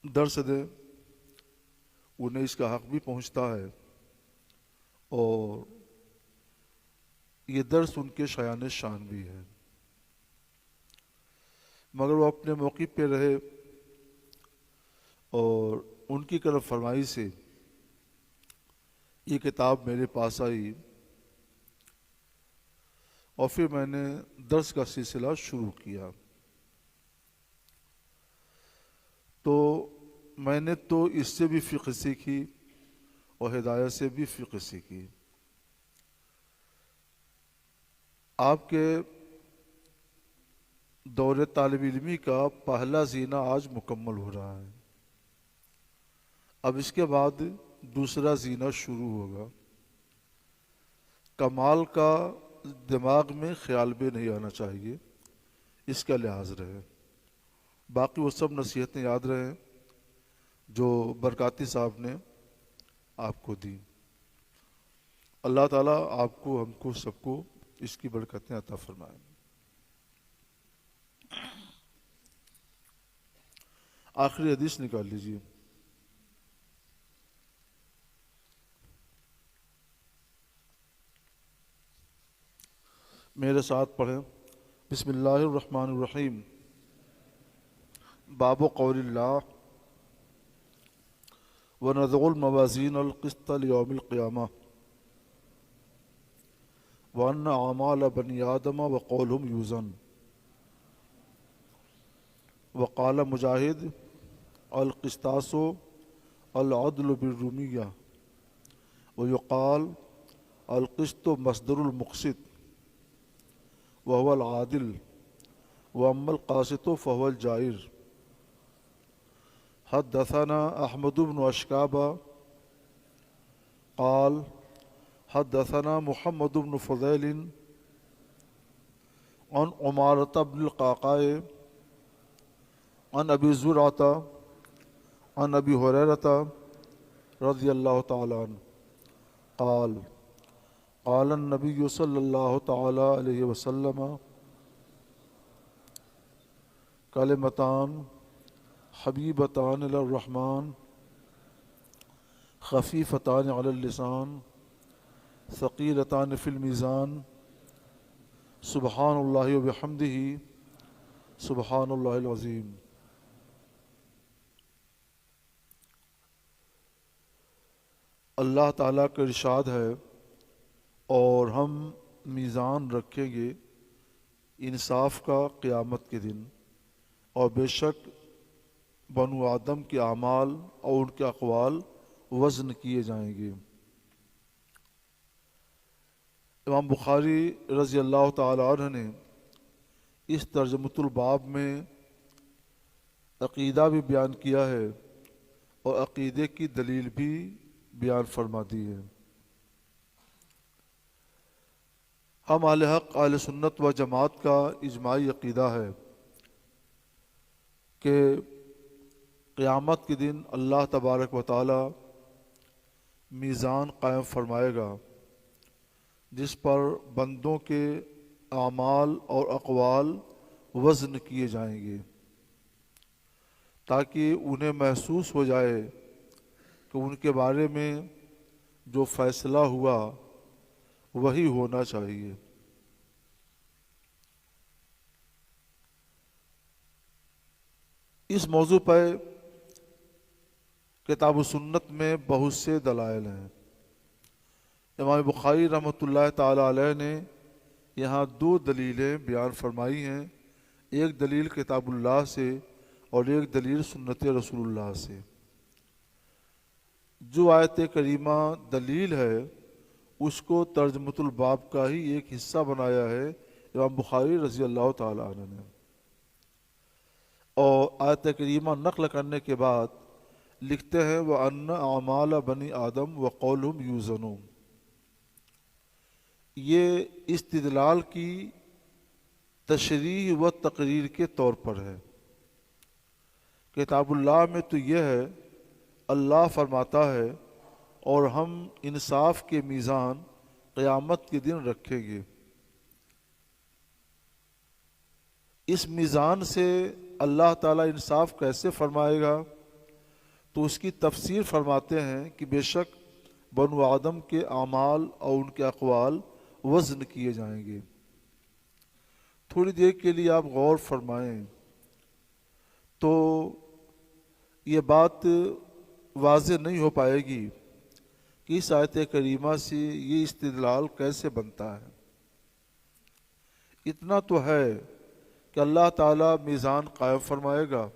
درس دیں، انہیں اس کا حق بھی پہنچتا ہے اور یہ درس ان کے شایان شان بھی ہے، مگر وہ اپنے موقع پہ رہے اور ان کی طرف فرمائی سے یہ کتاب میرے پاس آئی اور پھر میں نے درس کا سلسلہ شروع کیا۔ تو میں نے تو اس سے بھی فقہ سیکھی اور ہدایت سے بھی فقہ سیکھی۔ آپ کے دور طالب علمی کا پہلا زینہ آج مکمل ہو رہا ہے، اب اس کے بعد دوسرا زینہ شروع ہوگا۔ کمال کا دماغ میں خیال بھی نہیں آنا چاہیے، اس کا لحاظ رہے۔ باقی وہ سب نصیحتیں یاد رہیں جو برکاتی صاحب نے آپ کو دی۔ اللہ تعالیٰ آپ کو، ہم کو، سب کو اس کی برکتیں عطا فرمائیں۔ آخری حدیث نکال لیجیے۔ میرے ساتھ پڑھیں، بسم اللہ الرحمن الرحیم۔ باب قول اللہ ونضع الموازین القسط لیوم القیامہ وأن أعمال بني آدم وقولهم يوزن۔ وقال مجاہد القسطاس العدل بالرومیہ ويقال القسط مصدر المقسط وهو العادل وأما القاسط فهو الجائر۔ حدثنا أحمد بن أشكاب قال حدثنا محمد بن فضيل عن عمارة بن القعقاع عن أبي زرعة عن أبي هريرة رضي الله تعالى عنه قال قال النبي صلى الله تعالى عليه وسلم كلمتان حبيبتان إلى الرحمن خفيفتان على اللسان ثقيلتان في الميزان سبحان الله وبحمده سبحان الله العظيم۔ اللہ تعالیٰ کا ارشاد ہے، اور ہم میزان رکھیں گے انصاف کا قیامت کے دن، اور بے شک بنو آدم کے اعمال اور ان کے اقوال وزن کیے جائیں گے۔ امام بخاری رضی اللہ تعالی عنہ نے اس ترجمۃ الباب میں عقیدہ بھی بیان کیا ہے اور عقیدے کی دلیل بھی بیان فرما دی ہے۔ ہم اہل حق اہل سنت و جماعت کا اجماعی عقیدہ ہے کہ قیامت کے دن اللہ تبارک و تعالی میزان قائم فرمائے گا، جس پر بندوں کے اعمال اور اقوال وزن کیے جائیں گے، تاکہ انہیں محسوس ہو جائے کہ ان کے بارے میں جو فیصلہ ہوا وہی ہونا چاہیے۔ اس موضوع پر کتاب و سنت میں بہت سے دلائل ہیں۔ امام بخاری رحمۃ اللہ تعالی علیہ نے یہاں 2 دلیلیں بیان فرمائی ہیں، ایک دلیل کتاب اللہ سے اور ایک دلیل سنت رسول اللہ سے۔ جو آیت کریمہ دلیل ہے اس کو ترجمۃ الباب کا ہی ایک حصہ بنایا ہے امام بخاری رضی اللہ تعالی عنہ نے، اور آیت کریمہ نقل کرنے کے بعد لکھتے ہیں وَأَنَّ أَعْمَالَ بَنِي آدم وَقَوْلُهُمْ يُوزَنُونَ۔ یہ استدلال کی تشریح و تقریر کے طور پر ہے۔ کتاب اللہ میں تو یہ ہے، اللہ فرماتا ہے اور ہم انصاف کے میزان قیامت کے دن رکھیں گے۔ اس میزان سے اللہ تعالیٰ انصاف کیسے فرمائے گا؟ تو اس کی تفسیر فرماتے ہیں کہ بے شک بنو آدم کے اعمال اور ان کے اقوال وزن کیے جائیں گے۔ تھوڑی دیر کے لیے آپ غور فرمائیں تو یہ بات واضح نہیں ہو پائے گی کہ اس آیت کریمہ سے یہ استدلال کیسے بنتا ہے۔ اتنا تو ہے کہ اللہ تعالیٰ میزان قائم فرمائے گا،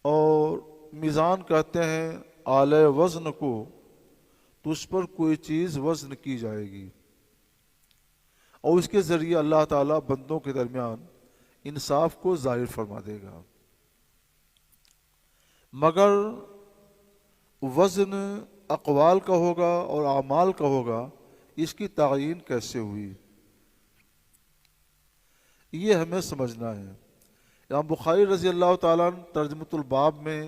اور میزان کہتے ہیں آلہ وزن کو، تو اس پر کوئی چیز وزن کی جائے گی، اور اس کے ذریعے اللہ تعالیٰ بندوں کے درمیان انصاف کو ظاہر فرما دے گا۔ مگر وزن اقوال کا ہوگا اور اعمال کا ہوگا، اس کی تعیین کیسے ہوئی، یہ ہمیں سمجھنا ہے۔ امام بخاری رضی اللہ تعالیٰ عنہ ترجمۃ الباب میں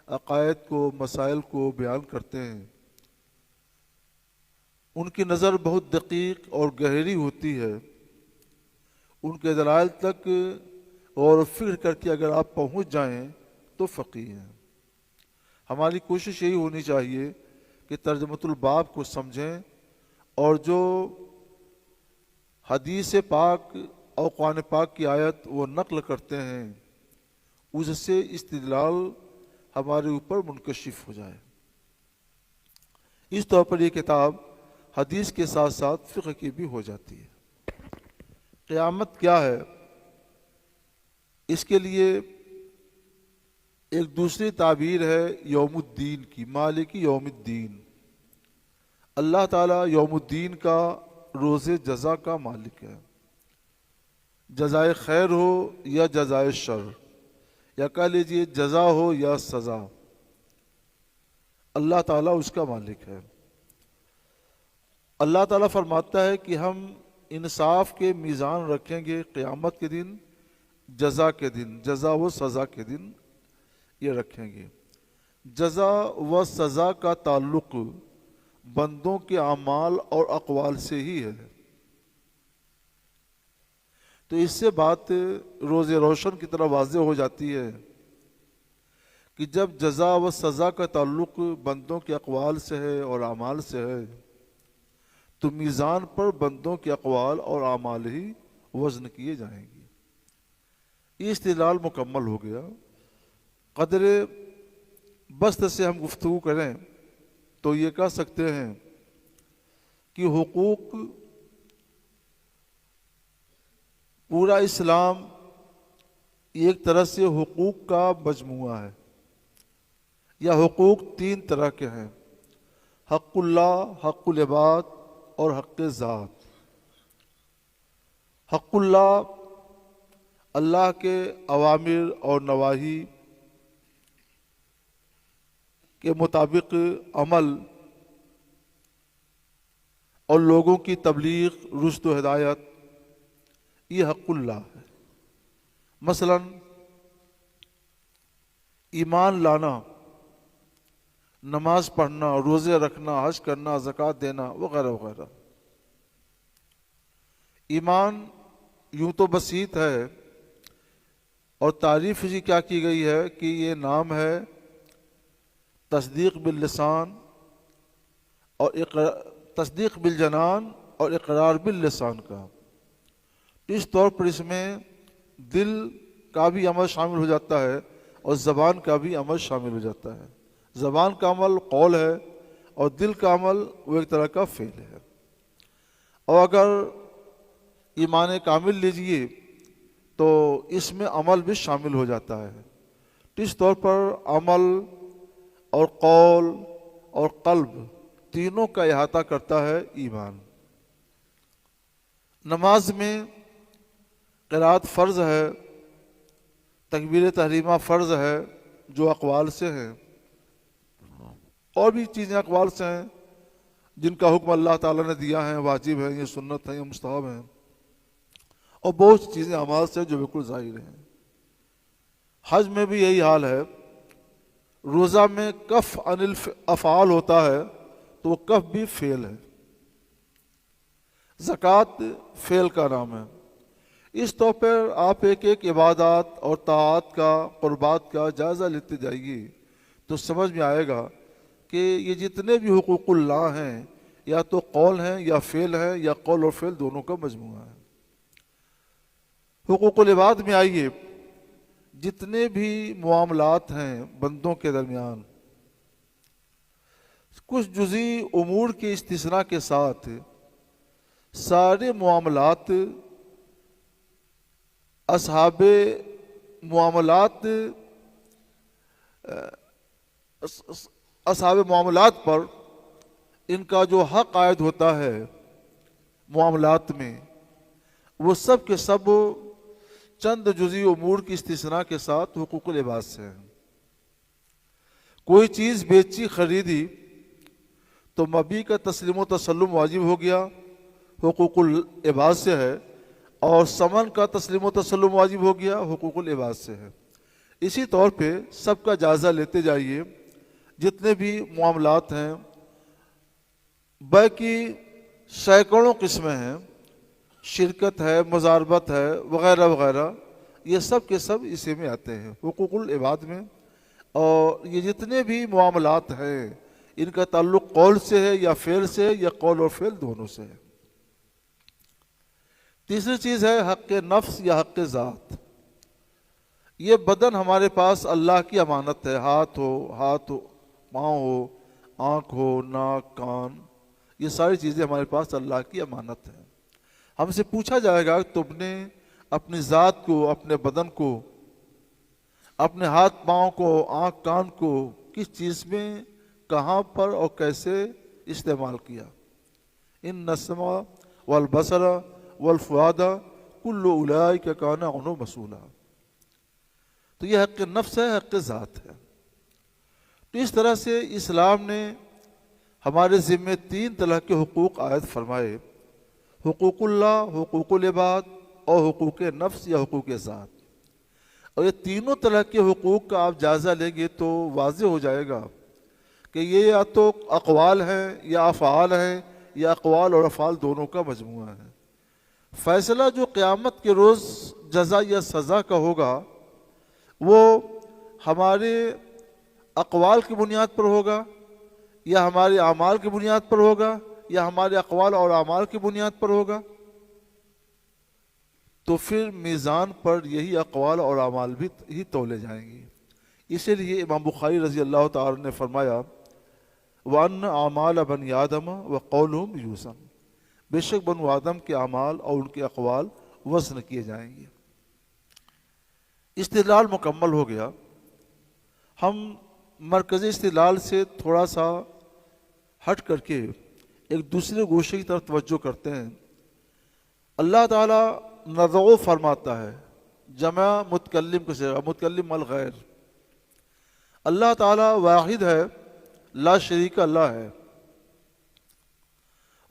عقائد کو، مسائل کو بیان کرتے ہیں۔ ان کی نظر بہت دقیق اور گہری ہوتی ہے، ان کے دلائل تک غور و فکر کر کے اگر آپ پہنچ جائیں تو فقیہ ہیں۔ ہماری کوشش یہی ہونی چاہیے کہ ترجمۃ الباب کو سمجھیں، اور جو حدیث پاک اور قرآن پاک کی آیت وہ نقل کرتے ہیں اس سے استدلال ہمارے اوپر منکشف ہو جائے۔ اس طور پر یہ کتاب حدیث کے ساتھ ساتھ فقہ کی بھی ہو جاتی ہے۔ قیامت کیا ہے؟ اس کے لیے ایک دوسری تعبیر ہے یوم الدین کی، مالک یوم الدین۔ اللہ تعالیٰ یوم الدین کا، روز جزا کا مالک ہے۔ جزائے خیر ہو یا جزائے شر، یا کہہ لیجیے جزا ہو یا سزا، اللہ تعالیٰ اس کا مالک ہے۔ اللہ تعالیٰ فرماتا ہے کہ ہم انصاف کے میزان رکھیں گے قیامت کے دن، جزا کے دن، جزا و سزا کے دن یہ رکھیں گے۔ جزا و سزا کا تعلق بندوں کے اعمال اور اقوال سے ہی ہے، تو اس سے بات روز روشن کی طرح واضح ہو جاتی ہے کہ جب جزا و سزا کا تعلق بندوں کے اقوال سے ہے اور اعمال سے ہے، تو میزان پر بندوں کے اقوال اور اعمال ہی وزن کیے جائیں گے۔ یہ استدلال مکمل ہو گیا۔ قدر بسط سے ہم گفتگو کریں تو یہ کہہ سکتے ہیں کہ حقوق پورا اسلام ایک طرح سے حقوق کا مجموعہ ہے، یا حقوق تین طرح کے ہیں: حق اللہ، حق العباد اور حق ذات۔ حق اللہ، اللہ کے اوامر اور نواہی کے مطابق عمل اور لوگوں کی تبلیغ، رشد و ہدایت، یہ حق اللہ ہے۔ مثلا ایمان لانا، نماز پڑھنا، روزے رکھنا، حج کرنا، زکوٰۃ دینا وغیرہ وغیرہ۔ ایمان یوں تو بسیط ہے، اور تعریف جی کیا کی گئی ہے کہ یہ نام ہے تصدیق باللسان اور تصدیق بالجنان اور اقرار باللسان کا۔ اس طور پر اس میں دل کا بھی عمل شامل ہو جاتا ہے اور زبان کا بھی عمل شامل ہو جاتا ہے۔ زبان کا عمل قول ہے اور دل کا عمل وہ ایک طرح کا فعل ہے۔ اور اگر ایمان کامل لیجئے تو اس میں عمل بھی شامل ہو جاتا ہے۔ اس طور پر عمل اور قول اور قلب تینوں کا احاطہ کرتا ہے ایمان۔ نماز میں قرات فرض ہے، تکبیر تحریمہ فرض ہے جو اقوال سے ہیں، اور بھی چیزیں اقوال سے ہیں جن کا حکم اللہ تعالیٰ نے دیا ہے، واجب ہے، یہ سنت ہے، یہ مستحب ہیں، اور بہت سی چیزیں اعمال سے جو بالکل ظاہر ہیں۔ حج میں بھی یہی حال ہے۔ روزہ میں کف عن الافعال ہوتا ہے تو وہ کف بھی فعل ہے۔ زکوٰۃ فعل کا نام ہے۔ اس طور پر آپ ایک ایک عبادات اور طاعات کا، قربات کا جائزہ لیتے جائیے تو سمجھ میں آئے گا کہ یہ جتنے بھی حقوق اللہ ہیں یا تو قول ہیں یا فعل ہیں یا قول اور فعل دونوں کا مجموعہ ہے۔ حقوق العباد میں آئیے، جتنے بھی معاملات ہیں بندوں کے درمیان، کچھ جزئی امور کے استثناء کے ساتھ سارے معاملات اصحاب معاملات پر ان کا جو حق عائد ہوتا ہے معاملات میں، وہ سب کے سب چند جزئی امور کی استثناء کے ساتھ حقوق العباد سے ہیں۔ کوئی چیز بیچی، خریدی تو مبیع کا تسلیم و تسلم واجب ہو گیا، حقوق العباد سے ہے، اور ثمن کا تسلیم و تسلم واجب ہو گیا، حقوق العباد سے ہے۔ اسی طور پہ سب کا جائزہ لیتے جائیے، جتنے بھی معاملات ہیں، باقی سینکڑوں قسمیں ہیں، شرکت ہے، مزاربت ہے وغیرہ وغیرہ، یہ سب کے سب اسی میں آتے ہیں، حقوق العباد میں۔ اور یہ جتنے بھی معاملات ہیں ان کا تعلق قول سے ہے یا فعل سے ہے یا قول اور فعل دونوں سے ہے۔ تیسری چیز ہے حق نفس یا حق ذات۔ یہ بدن ہمارے پاس اللہ کی امانت ہے، ہاتھ ہو، پاؤں ہو، آنکھ ہو، ناک، کان، یہ ساری چیزیں ہمارے پاس اللہ کی امانت ہے۔ ہم سے پوچھا جائے گا تم نے اپنی ذات کو، اپنے بدن کو، اپنے ہاتھ پاؤں کو، آنکھ کان کو کس چیز میں، کہاں پر اور کیسے استعمال کیا؟ ان السمع والبصر والفؤاد کل اولئک کان عنہ مسئولا۔ تو یہ حق نفس ہے، حق ذات ہے۔ تو اس طرح سے اسلام نے ہمارے ذمے تین طرح کے حقوق عائد فرمائے: حقوق اللہ، حقوق العباد اور حقوق نفس یا حقوق ذات۔ اور یہ تینوں طرح کے حقوق کا آپ جائزہ لیں گے تو واضح ہو جائے گا کہ یہ یا تو اقوال ہیں یا افعال ہیں یا اقوال اور افعال دونوں کا مجموعہ ہے۔ فیصلہ جو قیامت کے روز جزا یا سزا کا ہوگا وہ ہمارے اقوال کی بنیاد پر ہوگا یا ہمارے اعمال کی بنیاد پر ہوگا یا ہمارے اقوال اور اعمال کی بنیاد پر ہوگا؟ تو پھر میزان پر یہی اقوال اور اعمال بھی ہی تولے جائیں گے۔ اسی لیے امام بخاری رضی اللہ تعالی نے فرمایا وَأَنَّ أَعْمَالَ بَنِي آدَمَ وَقَوْلُهُمْ يُوزَنُ، بے شک بنو آدم کے اعمال اور ان کے اقوال وزن کیے جائیں گے۔ استدلال مکمل ہو گیا۔ ہم مرکزی استدلال سے تھوڑا سا ہٹ کر کے ایک دوسرے گوشے کی طرف توجہ کرتے ہیں۔ اللہ تعالیٰ ندعو فرماتا ہے، جمع متکلم کو سے متکلم الغیر۔ اللہ تعالیٰ واحد ہے، لا شریک اللہ ہے،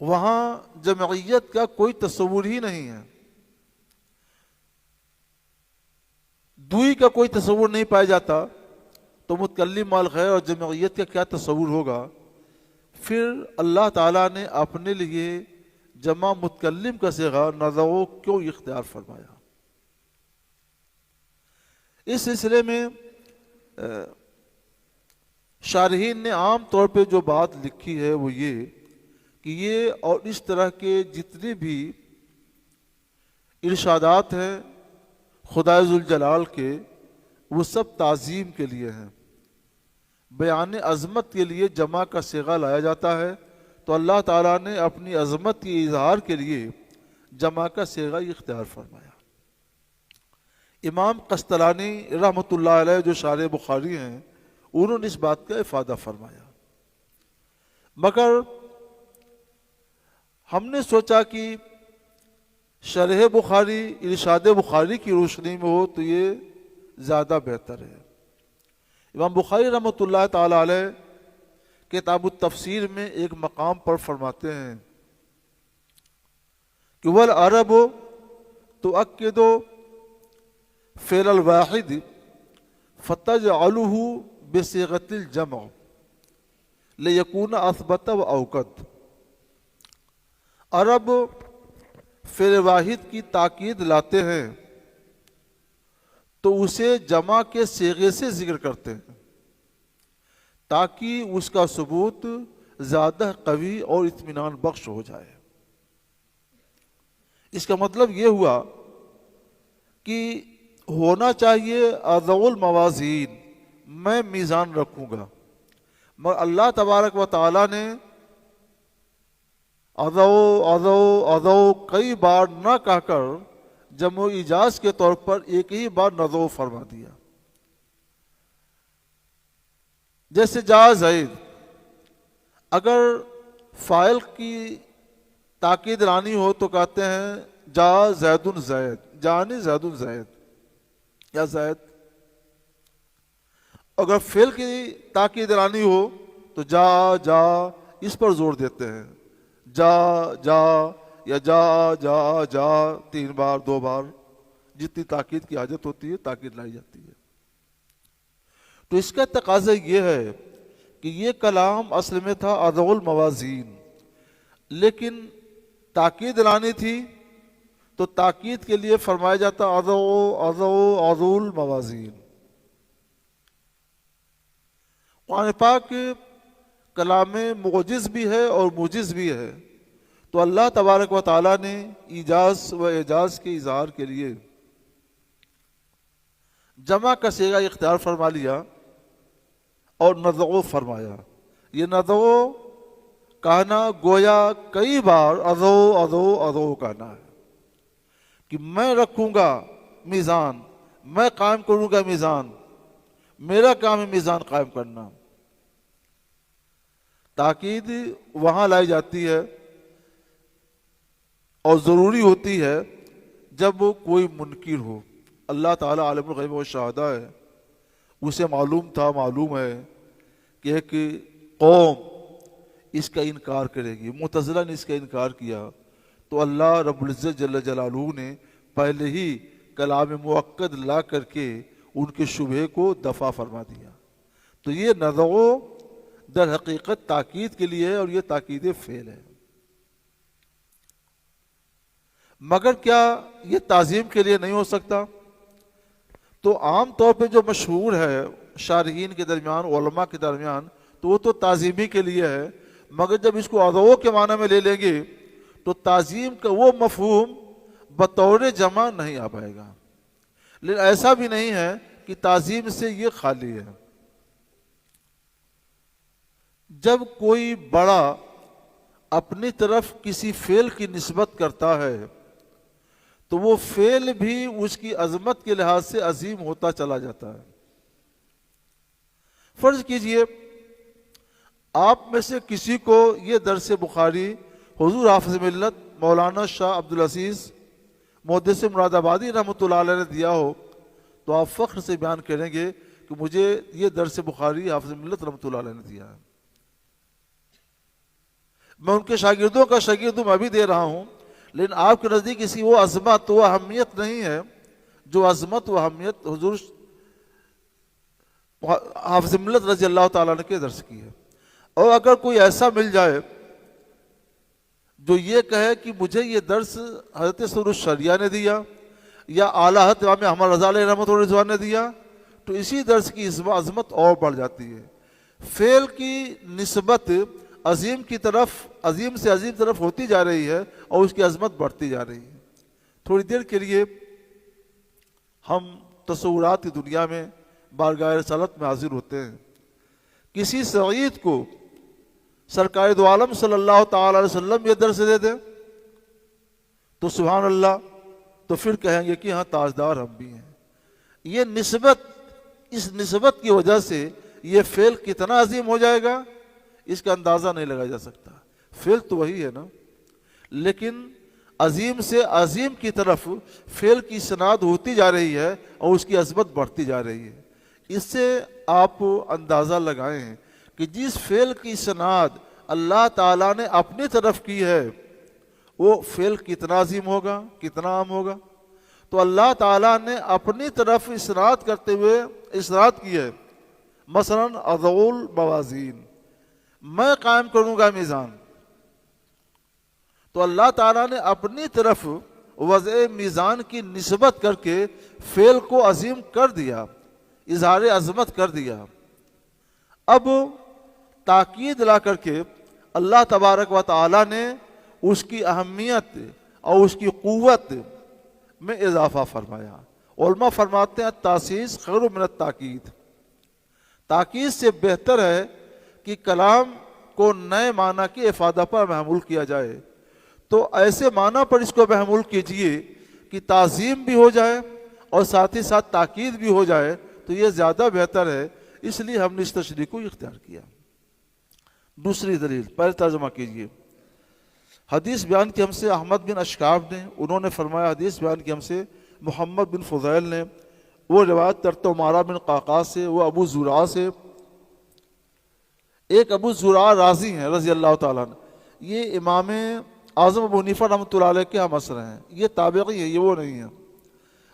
وہاں جمعیت کا کوئی تصور ہی نہیں ہے، دوئی کا کوئی تصور نہیں پایا جاتا، تو متکلم الغیر اور جمعیت کا کیا تصور ہوگا؟ پھر اللہ تعالیٰ نے اپنے لیے جمع متکلم کا صیغہ ندعو کیوں اختیار فرمایا؟ اس سلسلے میں شارحین نے عام طور پہ جو بات لکھی ہے وہ یہ کہ یہ اور اس طرح کے جتنے بھی ارشادات ہیں خدا ذوالجلال کے، وہ سب تعظیم کے لیے ہیں، بیان عظمت کے لیے جمع کا صیغہ لایا جاتا ہے، تو اللہ تعالیٰ نے اپنی عظمت کے اظہار کے لیے جمع کا صیغہ اختیار فرمایا۔ امام قسطلانی رحمۃ اللہ علیہ جو شارح بخاری ہیں، انہوں نے اس بات کا افادہ فرمایا، مگر ہم نے سوچا کہ شرح بخاری ارشاد بخاری کی روشنی میں ہو تو یہ زیادہ بہتر ہے۔ امام بخاری رحمۃ اللہ تعالی علیہ کتاب التفسیر میں ایک مقام پر فرماتے ہیں کہ والعرب تؤکد فعل الواحد فتجعلہ بصیغۃ الجمع لیکون اثبت و اوقد۔ عرب فعل واحد کی تاکید لاتے ہیں تو اسے جمع کے صیغے سے ذکر کرتے ہیں تاکہ اس کا ثبوت زیادہ قوی اور اطمینان بخش ہو جائے۔ اس کا مطلب یہ ہوا کہ ہونا چاہیے اضع الموازین، میں میزان رکھوں گا، مگر اللہ تبارک و تعالیٰ نے اضع کئی بار نہ کہہ کر جمع و ایجاز کے طور پر ایک ہی بار ندعو فرما دیا۔ جیسے جا زید، اگر فاعل کی تاکید لانی ہو تو کہتے ہیں جا زید زید، جانی زید زید یا زید۔ اگر فعل کی تاکید لانی ہو تو جا جا، اس پر زور دیتے ہیں، جا جا یا جا جا جا، 3 بار 2 بار، جتنی تاکید کی حاجت ہوتی ہے تاکید لائی جاتی ہے۔ تو اس کا تقاضا یہ ہے کہ یہ کلام اصل میں تھا اضع الموازین، لیکن تاکید لانی تھی تو تاکید کے لیے فرمایا جاتا اضع الموازین۔ قرآن پاک کلام معجز بھی ہے اور موجز بھی ہے، تو اللہ تبارک و تعالیٰ نے ایجاز و اعجاز کے اظہار کے لیے جمع کا صیغہ اختیار فرما لیا اور ندعو فرمایا۔ یہ ندعو کہنا گویا کئی بار اضع کہنا ہے کہ میں رکھوں گا میزان، میں قائم کروں گا میزان، میرا کام ہے میزان قائم کرنا۔ تاکید وہاں لائی جاتی ہے اور ضروری ہوتی ہے جب کوئی منکر ہو۔ اللہ تعالیٰ عالم الغیب و شہادہ ہے، اسے معلوم ہے کہ ایک قوم اس کا انکار کرے گی، معتزلہ نے اس کا انکار کیا، تو اللہ رب العزت جل جلالہ نے پہلے ہی کلام مؤکد لا کر کے ان کے شبہے کو دفع فرما دیا۔ تو یہ ندعو در حقیقت تاکید کے لیے ہے اور یہ تاکید فعل ہے، مگر کیا یہ تعظیم کے لیے نہیں ہو سکتا؟ تو عام طور پہ جو مشہور ہے شارحین کے درمیان، علماء کے درمیان، تو وہ تو تعظیمی کے لیے ہے، مگر جب اس کو اضع کے معنی میں لے لیں گے تو تعظیم کا وہ مفہوم بطور جمع نہیں آ پائے گا۔ لیکن ایسا بھی نہیں ہے کہ تعظیم سے یہ خالی ہے۔ جب کوئی بڑا اپنی طرف کسی فعل کی نسبت کرتا ہے تو وہ فعل بھی اس کی عظمت کے لحاظ سے عظیم ہوتا چلا جاتا ہے۔ فرض کیجئے آپ میں سے کسی کو یہ درس بخاری حضور حافظ ملت مولانا شاہ عبدالعزیز محدث مراد آبادی رحمۃ اللہ علیہ نے دیا ہو، تو آپ فخر سے بیان کریں گے کہ مجھے یہ درس بخاری حافظ ملت رحمۃ اللہ علیہ نے دیا ہے۔ میں ان کے شاگردوں کا شاگرد ہوں، میں بھی دے رہا ہوں، لیکن آپ کے نزدیک اسی وہ عظمت و اہمیت نہیں ہے جو عظمت و اہمیت حضور حافظ ملت رضی اللہ تعالیٰ عنہ کے درس کی ہے۔ اور اگر کوئی ایسا مل جائے جو یہ کہے کہ مجھے یہ درس حضرت سر الشریعہ نے دیا یا اعلیٰ حضرت امام احمد رضا علیہ رحمۃ اللہ رضوان نے دیا، تو اسی درس کی عظمت اور بڑھ جاتی ہے۔ فعل کی نسبت عظیم کی طرف، عظیم سے عظیم طرف ہوتی جا رہی ہے اور اس کی عظمت بڑھتی جا رہی ہے۔ تھوڑی دیر کے لیے ہم تصورات کی دنیا میں بارگاہ رسالت میں حاضر ہوتے ہیں۔ کسی سعید کو سرکار دو عالم صلی اللہ تعالی علیہ وسلم یہ درس دے دیں تو سبحان اللہ، تو پھر کہیں گے کہ ہاں تاجدار ہم بھی ہیں۔ یہ نسبت، اس نسبت کی وجہ سے یہ فعل کتنا عظیم ہو جائے گا اس کا اندازہ نہیں لگایا جا سکتا۔ فعل تو وہی ہے نا، لیکن عظیم سے عظیم کی طرف فعل کی سناد ہوتی جا رہی ہے اور اس کی عظمت بڑھتی جا رہی ہے۔ اس سے آپ اندازہ لگائیں کہ جس فعل کی سناد اللہ تعالیٰ نے اپنی طرف کی ہے وہ فعل کتنا عظیم ہوگا، کتنا عام ہوگا۔ تو اللہ تعالیٰ نے اپنی طرف اسناد کرتے ہوئے اسناد کی ہے، مثلا اضع الموازین، میں قائم کروں گا میزان۔ تو اللہ تعالیٰ نے اپنی طرف وضع میزان کی نسبت کر کے فعل کو عظیم کر دیا، اظہار عظمت کر دیا۔ اب تاکید لا کر کے اللہ تبارک و تعالیٰ نے اس کی اہمیت اور اس کی قوت میں اضافہ فرمایا۔ علماء فرماتے ہیں تاسیس خیر من التاکید، تاکید سے بہتر ہے کہ کلام کو نئے معنی کی افادہ پر محمول کیا جائے۔ تو ایسے معنی پر اس کو محمول کیجئے کہ تعظیم بھی ہو جائے اور ساتھ ہی ساتھ تاکید بھی ہو جائے، تو یہ زیادہ بہتر ہے، اس لیے ہم نے اس تشریح کو اختیار کیا۔ دوسری دلیل، پہلے ترجمہ کیجئے۔ حدیث بیان کی ہم سے احمد بن اشکاب نے، انہوں نے فرمایا حدیث بیان کی ہم سے محمد بن فضیل نے، وہ روایت کرتے عمارہ بن قعقاع سے، وہ ابو زرع سے، ایک ابو زرع راضی ہیں رضی اللہ تعالیٰ عنہ، یہ امام اعظم ابو حنیفہ رحمۃ اللہ علیہ کے ہم اثر ہیں، یہ تابعی ہیں، یہ وہ نہیں ہیں۔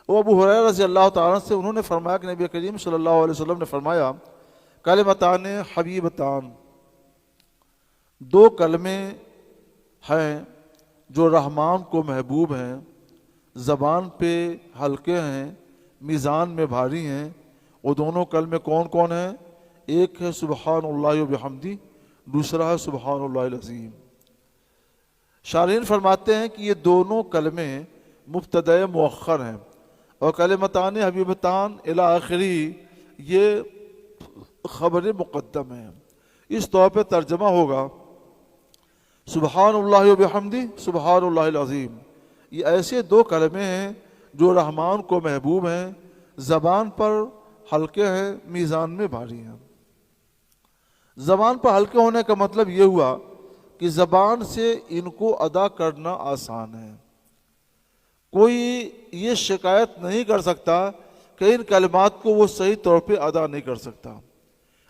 وہ ابو ہریرہ رضی اللہ تعالیٰ سے انہوں نے فرمایا کہ نبی کریم صلی اللہ علیہ وسلم نے فرمایا کلمتان حبیبتان، دو کلمے ہیں جو رحمان کو محبوب ہیں، زبان پہ ہلکے ہیں، میزان میں بھاری ہیں۔ وہ دونوں کلمے کون کون ہیں؟ ایک ہے سبحان اللہ و بحمدی، دوسرا ہے سبحان اللہ العظیم۔ شارحین فرماتے ہیں کہ یہ دونوں کلمے مبتدأ مؤخر ہیں، اور کلمتان حبیبتان الی آخری یہ خبر مقدم ہے۔ اس طور پہ ترجمہ ہوگا سبحان اللہ و بحمدی سبحان اللہ العظیم۔ یہ ایسے دو کلمے ہیں جو رحمان کو محبوب ہیں، زبان پر ہلکے ہیں، میزان میں بھاری ہیں۔ زبان پر ہلکے ہونے کا مطلب یہ ہوا کہ زبان سے ان کو ادا کرنا آسان ہے۔ کوئی یہ شکایت نہیں کر سکتا کہ ان کلمات کو وہ صحیح طور پہ ادا نہیں کر سکتا،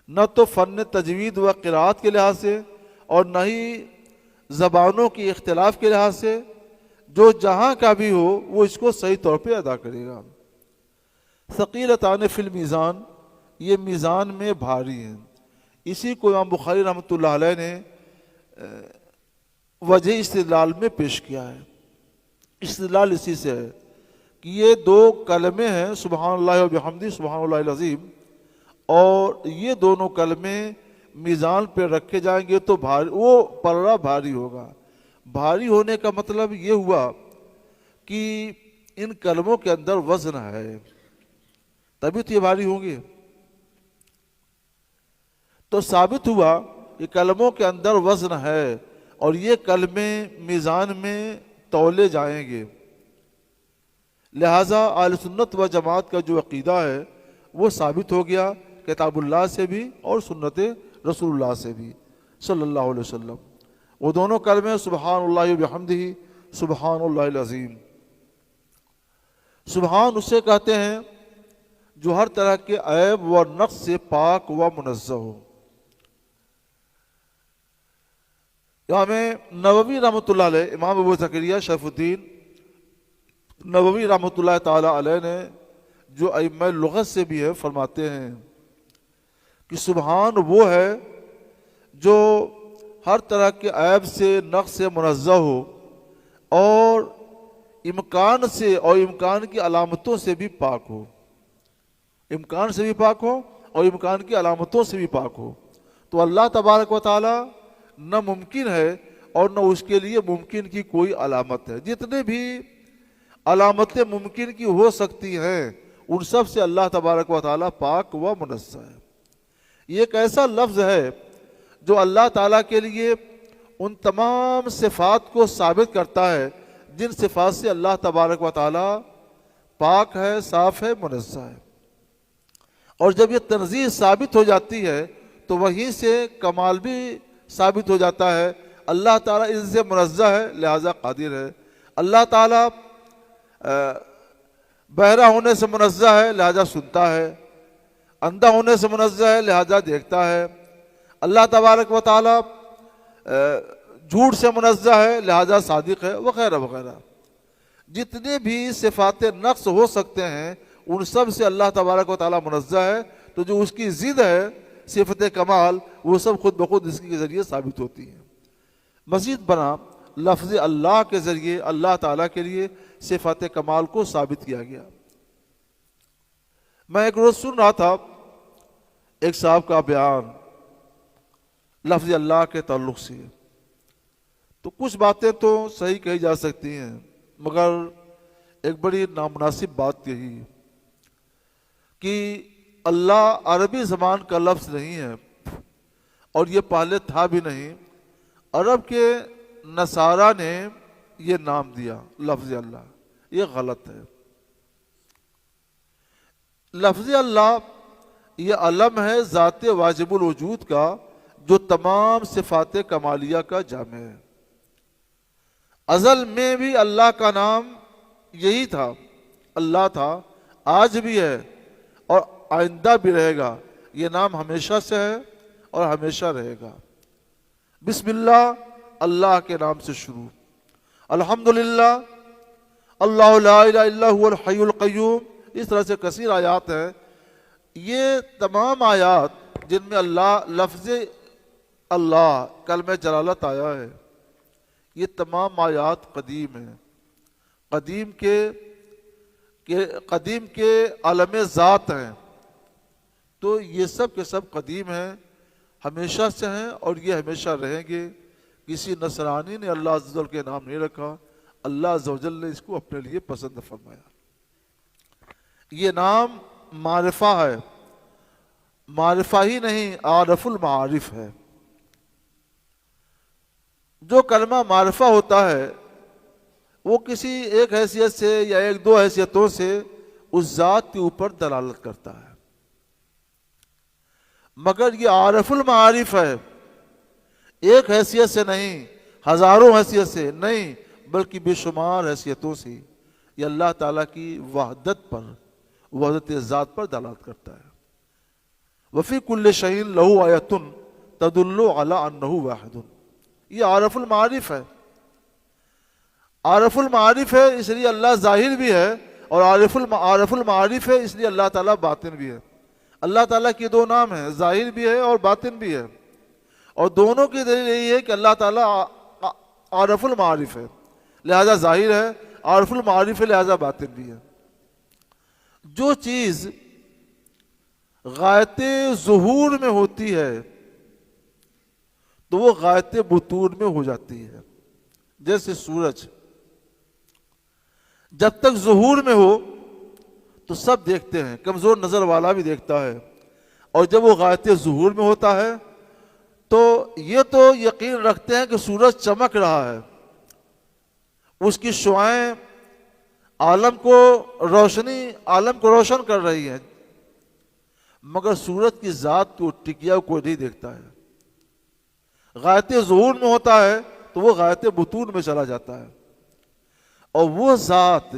نہ تو فن تجوید و قرات کے لحاظ سے اور نہ ہی زبانوں کی اختلاف کے لحاظ سے۔ جو جہاں کا بھی ہو وہ اس کو صحیح طور پہ ادا کرے گا۔ ثقیلتان فی المیزان، یہ میزان میں بھاری ہیں۔ اسی کو امام بخاری رحمۃ اللہ علیہ نے وجہ استدلال میں پیش کیا ہے۔ استدلال اسی سے ہے کہ یہ دو کلمے ہیں سبحان اللہ و بحمدی سبحان اللہ العظیم، اور یہ دونوں کلمے میزان پہ رکھے جائیں گے تو بھاری، وہ پلڑا بھاری ہوگا۔ بھاری ہونے کا مطلب یہ ہوا کہ ان کلموں کے اندر وزن ہے، تبھی تو یہ بھاری ہوں گے۔ تو ثابت ہوا کہ کلموں کے اندر وزن ہے اور یہ کلمے میزان میں تولے جائیں گے۔ لہٰذا اہل سنت و جماعت کا جو عقیدہ ہے وہ ثابت ہو گیا کتاب اللہ سے بھی اور سنت رسول اللہ سے بھی صلی اللہ علیہ وسلم۔ وہ دونوں کلمے سبحان اللہ و بحمدہ، سبحان اللہ العظیم۔ سبحان اسے کہتے ہیں جو ہر طرح کے عیب و نقص سے پاک و منزہ ہو۔ امام نووی رحمۃ اللہ علیہ، امام ابو زکریا شریف الدین نووی رحمۃ اللہ تعالی علیہ نے جو ائمہ لغت سے بھی ہے، فرماتے ہیں کہ سبحان وہ ہے جو ہر طرح کے عیب سے نقص سے منزہ ہو اور امکان سے اور امکان کی علامتوں سے بھی پاک ہو، امکان سے بھی پاک ہو اور امکان کی علامتوں سے بھی پاک ہو۔ تو اللہ تبارک و تعالی نہ ممکن ہے اور نہ اس کے لیے ممکن کی کوئی علامت ہے۔ جتنے بھی علامتیں ممکن کی ہو سکتی ہیں ان سب سے اللہ تبارک و تعالی پاک و منزہ ہے۔ یہ ایک ایسا لفظ ہے جو اللہ تعالیٰ کے لیے ان تمام صفات کو ثابت کرتا ہے جن صفات سے اللہ تبارک و تعالیٰ پاک ہے، صاف ہے، منزہ ہے۔ اور جب یہ تنزیہ ثابت ہو جاتی ہے تو وہیں سے کمال بھی ثابت ہو جاتا ہے۔ اللہ تعالیٰ ان سے منزہ ہے لہذا قادر ہے، اللہ تعالیٰ بہرا ہونے سے منزہ ہے لہذا سنتا ہے، اندھا ہونے سے منزہ ہے لہذا دیکھتا ہے، اللہ تبارک و تعالیٰ جھوٹ سے منزہ ہے لہذا صادق ہے، وغیرہ وغیرہ۔ جتنے بھی صفات نقص ہو سکتے ہیں ان سب سے اللہ تبارک و تعالیٰ منزہ ہے، تو جو اس کی ضد ہے صفت کمال وہ سب خود بخود اس کے ذریعے ثابت ہوتی ہیں۔ مزید بنا لفظ اللہ کے ذریعے اللہ تعالیٰ کے لیے صفات کمال کو ثابت کیا گیا۔ میں ایک روز سن رہا تھا ایک صاحب کا بیان لفظ اللہ کے تعلق سے، تو کچھ باتیں تو صحیح کہی جا سکتی ہیں مگر ایک بڑی نامناسب بات یہی کہ اللہ عربی زبان کا لفظ نہیں ہے اور یہ پہلے تھا بھی نہیں، عرب کے نصارہ نے یہ نام دیا لفظ اللہ، یہ غلط ہے۔ لفظ اللہ یہ علم ہے ذات واجب الوجود کا جو تمام صفات کمالیہ کا جامع ہے۔ ازل میں بھی اللہ کا نام یہی تھا، اللہ تھا، آج بھی ہے اور آئندہ بھی رہے گا۔ یہ نام ہمیشہ سے ہے اور ہمیشہ رہے گا۔ بسم اللہ، اللہ کے نام سے شروع۔ الحمدللہ، اللہ لا الہ الا هو الحی القیوم، اس طرح سے کثیر آیات ہیں۔ یہ تمام آیات جن میں اللہ لفظ اللہ کلمہ جلالت آیا ہے، یہ تمام آیات قدیم ہیں، قدیم کے عالم ذات ہیں، تو یہ سب کے سب قدیم ہیں، ہمیشہ سے ہیں اور یہ ہمیشہ رہیں گے۔ کسی نصرانی نے اللہ عز و جل کے نام نہیں رکھا، اللہ عز و جل نے اس کو اپنے لیے پسند فرمایا۔ یہ نام معرفہ ہے، معرفہ ہی نہیں، عارف المعارف ہے۔ جو کلمہ معرفہ ہوتا ہے وہ کسی ایک حیثیت سے یا ایک دو حیثیتوں سے اس ذات کے اوپر دلالت کرتا ہے، مگر یہ عارف المعارف ہے، ایک حیثیت سے نہیں، ہزاروں حیثیت سے نہیں، بلکہ بے شمار حیثیتوں سے یہ اللہ تعالیٰ کی وحدت پر، وحدت ذات پر دلالت کرتا ہے۔ وفی کل شیء لہ آیۃ تدل علی انہ واحد، یہ عارف المعارف ہے۔ عارف المعارف ہے اس لیے اللہ ظاہر بھی ہے، اور عارف المعارف ہے اس لیے اللہ تعالیٰ باطن بھی ہے۔ اللہ تعالیٰ کے دو نام ہیں، ظاہر بھی ہے اور باطن بھی ہے، اور دونوں کی دلیل یہی ہے کہ اللہ تعالیٰ عارف المعارف ہے لہذا ظاہر ہے، عارف المعارف ہے لہذا باطن بھی ہے۔ جو چیز غایت ظہور میں ہوتی ہے تو وہ غایت بطون میں ہو جاتی ہے، جیسے سورج جب تک ظہور میں ہو تو سب دیکھتے ہیں، کمزور نظر والا بھی دیکھتا ہے، اور جب وہ غایت ظہور میں ہوتا ہے تو یہ تو یقین رکھتے ہیں کہ سورج چمک رہا ہے، اس کی شعاعیں عالم کو روشن کر رہی ہیں، مگر سورت کی ذات کو ٹکیا کوئی نہیں دیکھتا ہے۔ غایت ظہور میں ہوتا ہے تو وہ غایت بطون میں چلا جاتا ہے، اور وہ ذات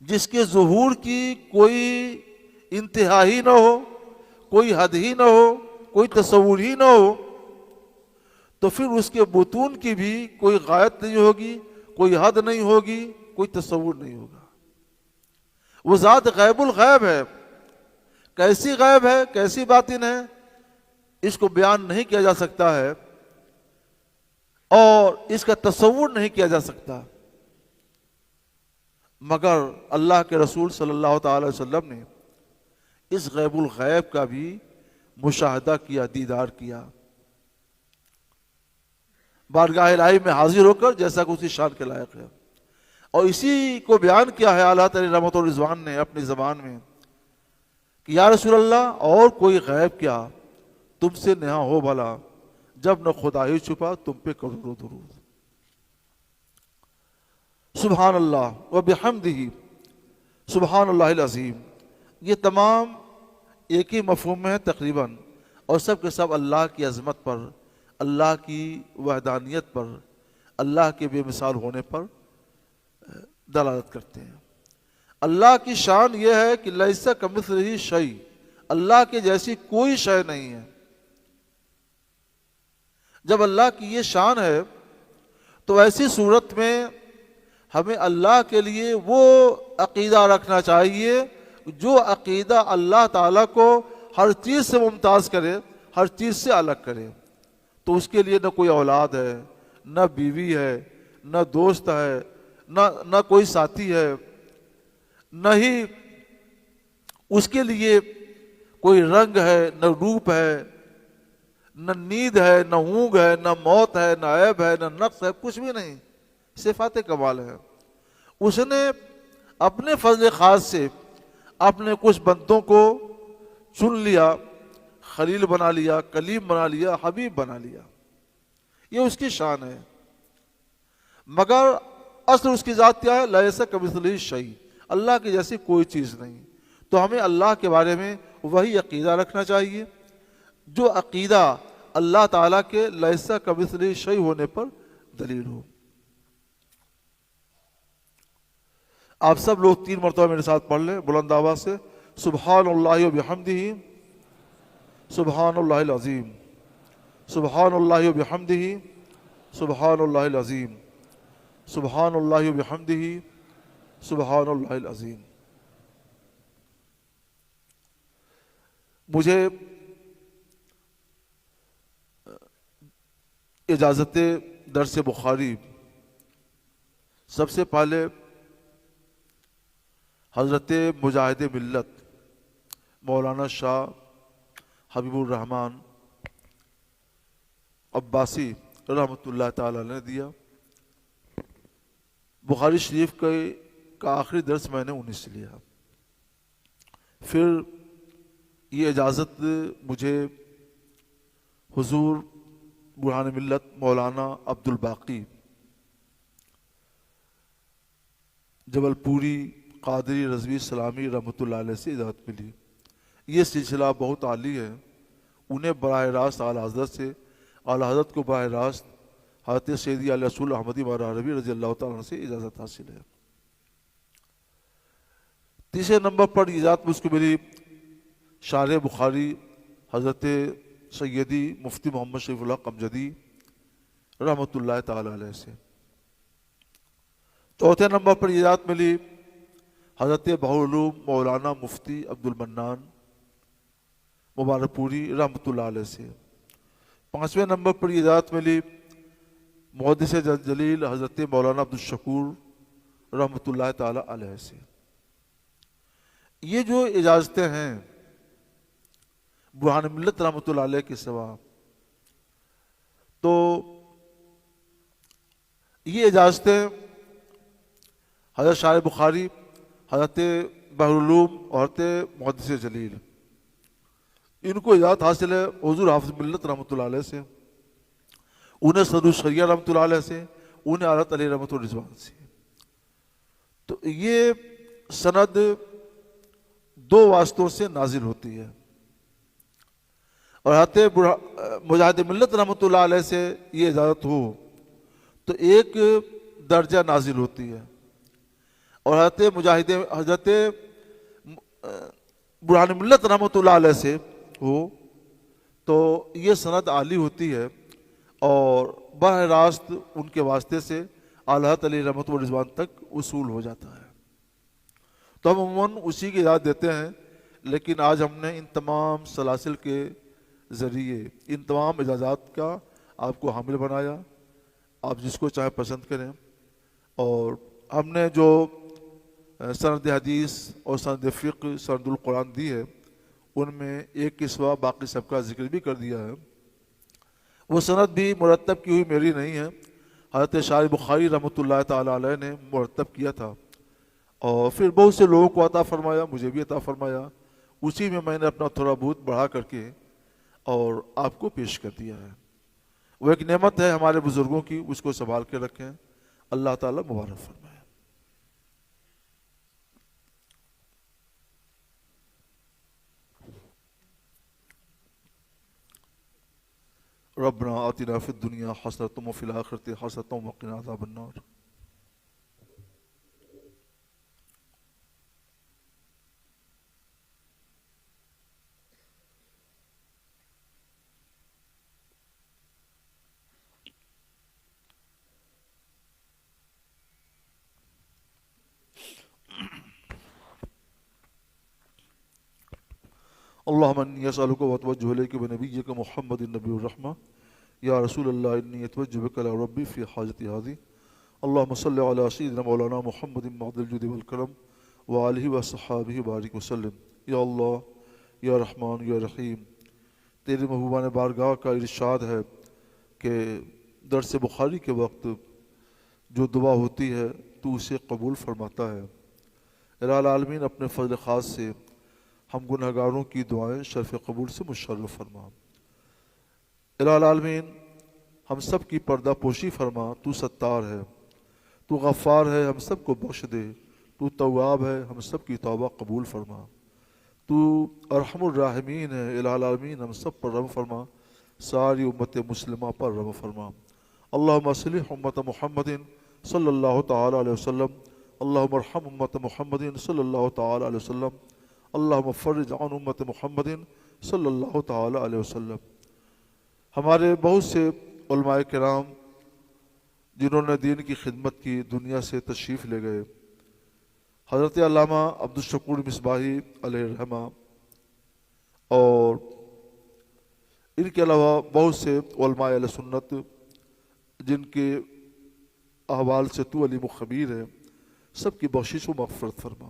جس کے ظہور کی کوئی انتہا ہی نہ ہو، کوئی حد ہی نہ ہو، کوئی تصور ہی نہ ہو، تو پھر اس کے بطون کی بھی کوئی غایت نہیں ہوگی، کوئی حد نہیں ہوگی، کوئی تصور نہیں ہوگا۔ وہ ذات غیب الغیب ہے۔ کیسی غیب ہے، کیسی باطن ہے، اس کو بیان نہیں کیا جا سکتا ہے، اور اس کا تصور نہیں کیا جا سکتا، مگر اللہ کے رسول صلی اللہ تعالی وسلم نے اس غیب الغیب کا بھی مشاہدہ کیا، دیدار کیا، بارگاہ الہی میں حاضر ہو کر، جیسا کہ اسی شان کے لائق ہے۔ اور اسی کو بیان کیا ہے اعلیٰ تعالی رحمت و رضوان نے اپنی زبان میں کہ یا رسول اللہ، اور کوئی غیب کیا تم سے نہاں ہو بھلا، جب نہ خدا ہی چھپا تم پہ کروڑوں درود۔ سبحان اللہ و بحمدہ سبحان اللہ العظیم، یہ تمام ایک ہی مفہوم میں ہے تقریباً، اور سب کے سب اللہ کی عظمت پر، اللہ کی وحدانیت پر، اللہ کے بے مثال ہونے پر دلالت کرتے ہیں۔ اللہ کی شان یہ ہے کہ لیس کمثلہ شیء، اللہ کے جیسی کوئی شے نہیں ہے۔ جب اللہ کی یہ شان ہے تو ایسی صورت میں ہمیں اللہ کے لیے وہ عقیدہ رکھنا چاہیے جو عقیدہ اللہ تعالیٰ کو ہر چیز سے ممتاز کرے، ہر چیز سے الگ کرے۔ تو اس کے لیے نہ کوئی اولاد ہے، نہ بیوی ہے، نہ دوست ہے، نہ کوئی ساتھی ہے، نہ ہی اس کے لیے کوئی رنگ ہے، نہ روپ ہے، نہ نیند ہے، نہ اونگ ہے، نہ موت ہے، نہ عیب ہے، نہ نقص ہے، کچھ بھی نہیں، صفات کمال ہے۔ اس نے اپنے فضل خاص سے اپنے کچھ بندوں کو چن لیا، خلیل بنا لیا، کلیم بنا لیا، حبیب بنا لیا، یہ اس کی شان ہے۔ مگر اصل اس کی ذات کیا ہے؟ لیس کمثلہ شیء، اللہ کی جیسی کوئی چیز نہیں۔ تو ہمیں اللہ کے بارے میں وہی عقیدہ رکھنا چاہیے جو عقیدہ اللہ تعالیٰ کے لیس کمثلہ شیء ہونے پر دلیل ہو۔ آپ سب لوگ 3 مرتبہ میرے ساتھ پڑھ لیں بلند آواز سے، سبحان اللہ و بحمدہ سبحان اللہ العظیم، سبحان اللہ و بحمدہ سبحان اللہ العظیم، سبحان اللہ و بحمدہ سبحان اللہ العظیم۔ مجھے اجازت درس بخاری سب سے پہلے حضرت مجاہد ملت مولانا شاہ حبیب الرحمن عباسی رحمۃ اللہ تعالی نے دیا۔ بخاری شریف کا آخری درس میں نے انہیں سے لیا۔ پھر یہ اجازت مجھے حضور برہان ملت مولانا عبد الباقی جبل پوری قادری رضوی اسلامی رحمۃ اللہ علیہ سے اجازت ملی۔ یہ سلسلہ بہت عالی ہے، انہیں براہ راست اعلیٰ حضرت سے، اعلیٰ حضرت کو براہ راست حضرت سیدی علیہ رسول احمدی مولانا عربی رضی اللہ تعالیٰ عنہ سے اجازت حاصل ہے۔ تیسرے نمبر پر اجازت مجھ کو ملی شارح بخاری حضرت سیدی مفتی محمد شریف اللہ قمجدی رحمۃ اللہ تعالیٰ علیہ سے۔ چوتھے نمبر پر اجازت ملی حضرت بہاءالعلوم مولانا مفتی عبد المنان مبارک پوری رحمۃ اللہ علیہ سے۔ پانچویں نمبر پر اجازت ملی محدث جلیل حضرت مولانا عبد الشکور رحمۃ اللہ تعالی علیہ سے۔ یہ جو اجازتیں ہیں برہان ملت رحمۃ اللہ علیہ کے سوا، تو یہ اجازتیں حضرت شارح بخاری، حضرت بہاءالعلوم اور حضرت محدث جلیل، ان کو اجازت حاصل ہے حضور حافظ ملت رحمۃ اللہ علیہ سے، انہیں صدر الشریعہ رحمۃ اللہ علیہ سے، انہیں اعلیٰ تعالی رحمۃ الرضوان سے۔ تو یہ سند دو واسطوں سے نازل ہوتی ہے، اور حضرت مجاہد ملت رحمۃ اللہ علیہ سے یہ اجازت ہو تو ایک درجہ نازل ہوتی ہے، اور حضرت برہان ملت رحمۃ اللہ علیہ سے ہو تو یہ سند عالی ہوتی ہے، اور براہ راست ان کے واسطے سے اعلیٰ علی رحمۃ و رضوان تک وصول ہو جاتا ہے۔ تو ہم عموماً اسی کی اجازت دیتے ہیں، لیکن آج ہم نے ان تمام سلاسل کے ذریعے ان تمام اجازات کا آپ کو حامل بنایا، آپ جس کو چاہے پسند کریں، اور ہم نے جو سند حدیث اور سند فقہ سند القرآن دی ہے ان میں ایک کے سوا باقی سب کا ذکر بھی کر دیا ہے۔ وہ سند بھی مرتب کی ہوئی میری نہیں ہے، حضرت شاہ بخاری رحمۃ اللہ تعالیٰ علیہ نے مرتب کیا تھا، اور پھر بہت سے لوگوں کو عطا فرمایا، مجھے بھی عطا فرمایا، اسی میں نے اپنا تھوڑا بہت بڑھا کر کے اور آپ کو پیش کر دیا ہے۔ وہ ایک نعمت ہے ہمارے بزرگوں کی، اس کو سنبھال کے رکھیں، اللہ تعالیٰ مبارک فرمائے۔ ربنا آتنا فی الدنیا حسنۃ وفی الآخرۃ حسنۃ وقنا عذاب النار۔ اللہم انی اسألک واتوجہ الیک بنبیک محمد النبی الرحمہ یا رسول اللہ انی اتوجہ بک الی ربی فی حاجتی ہذی اللہم صلی علی سیدنا مولانا محمد معد الجود والکرم وآلہ وصحابہ بارک وسلم۔ یا اللہ، یا رحمان، یا رحیم، تیرے محبوبان بارگاہ کا ارشاد ہے کہ درس بخاری کے وقت جو دعا ہوتی ہے تو اسے قبول فرماتا ہے۔ الہ العالمین اپنے فضل خاص سے ہم گنہگاروں کی دعائیں شرف قبول سے مشرف فرما۔ الہ العالمین ہم سب کی پردہ پوشی فرما، تو ستار ہے، تو غفار ہے، ہم سب کو بخش دے، تو تواب ہے، ہم سب کی توبہ قبول فرما، تو ارحم الراحمین ہے، الہ العالمین ہم سب پر رحم فرما، ساری امت مسلمہ پر رحم فرما۔ اللہم اصلح امت محمد صلی اللہ تعالی علیہ وسلم، اللہم ارحم امت محمد صلی اللہ تعالی علیہ وسلم، اللہم فرج عن امت محمد صلی اللہ تعالی علیہ وسلم۔ ہمارے بہت سے علماء کرام جنہوں نے دین کی خدمت کی دنیا سے تشریف لے گئے، حضرت علامہ عبدالشکور مصباحی علیہ الرحمہ، اور ان کے علاوہ بہت سے علماء اہل سنت جن کے احوال سے تو علیم و خبیر ہے، سب کی بخشش و مغفرت فرما۔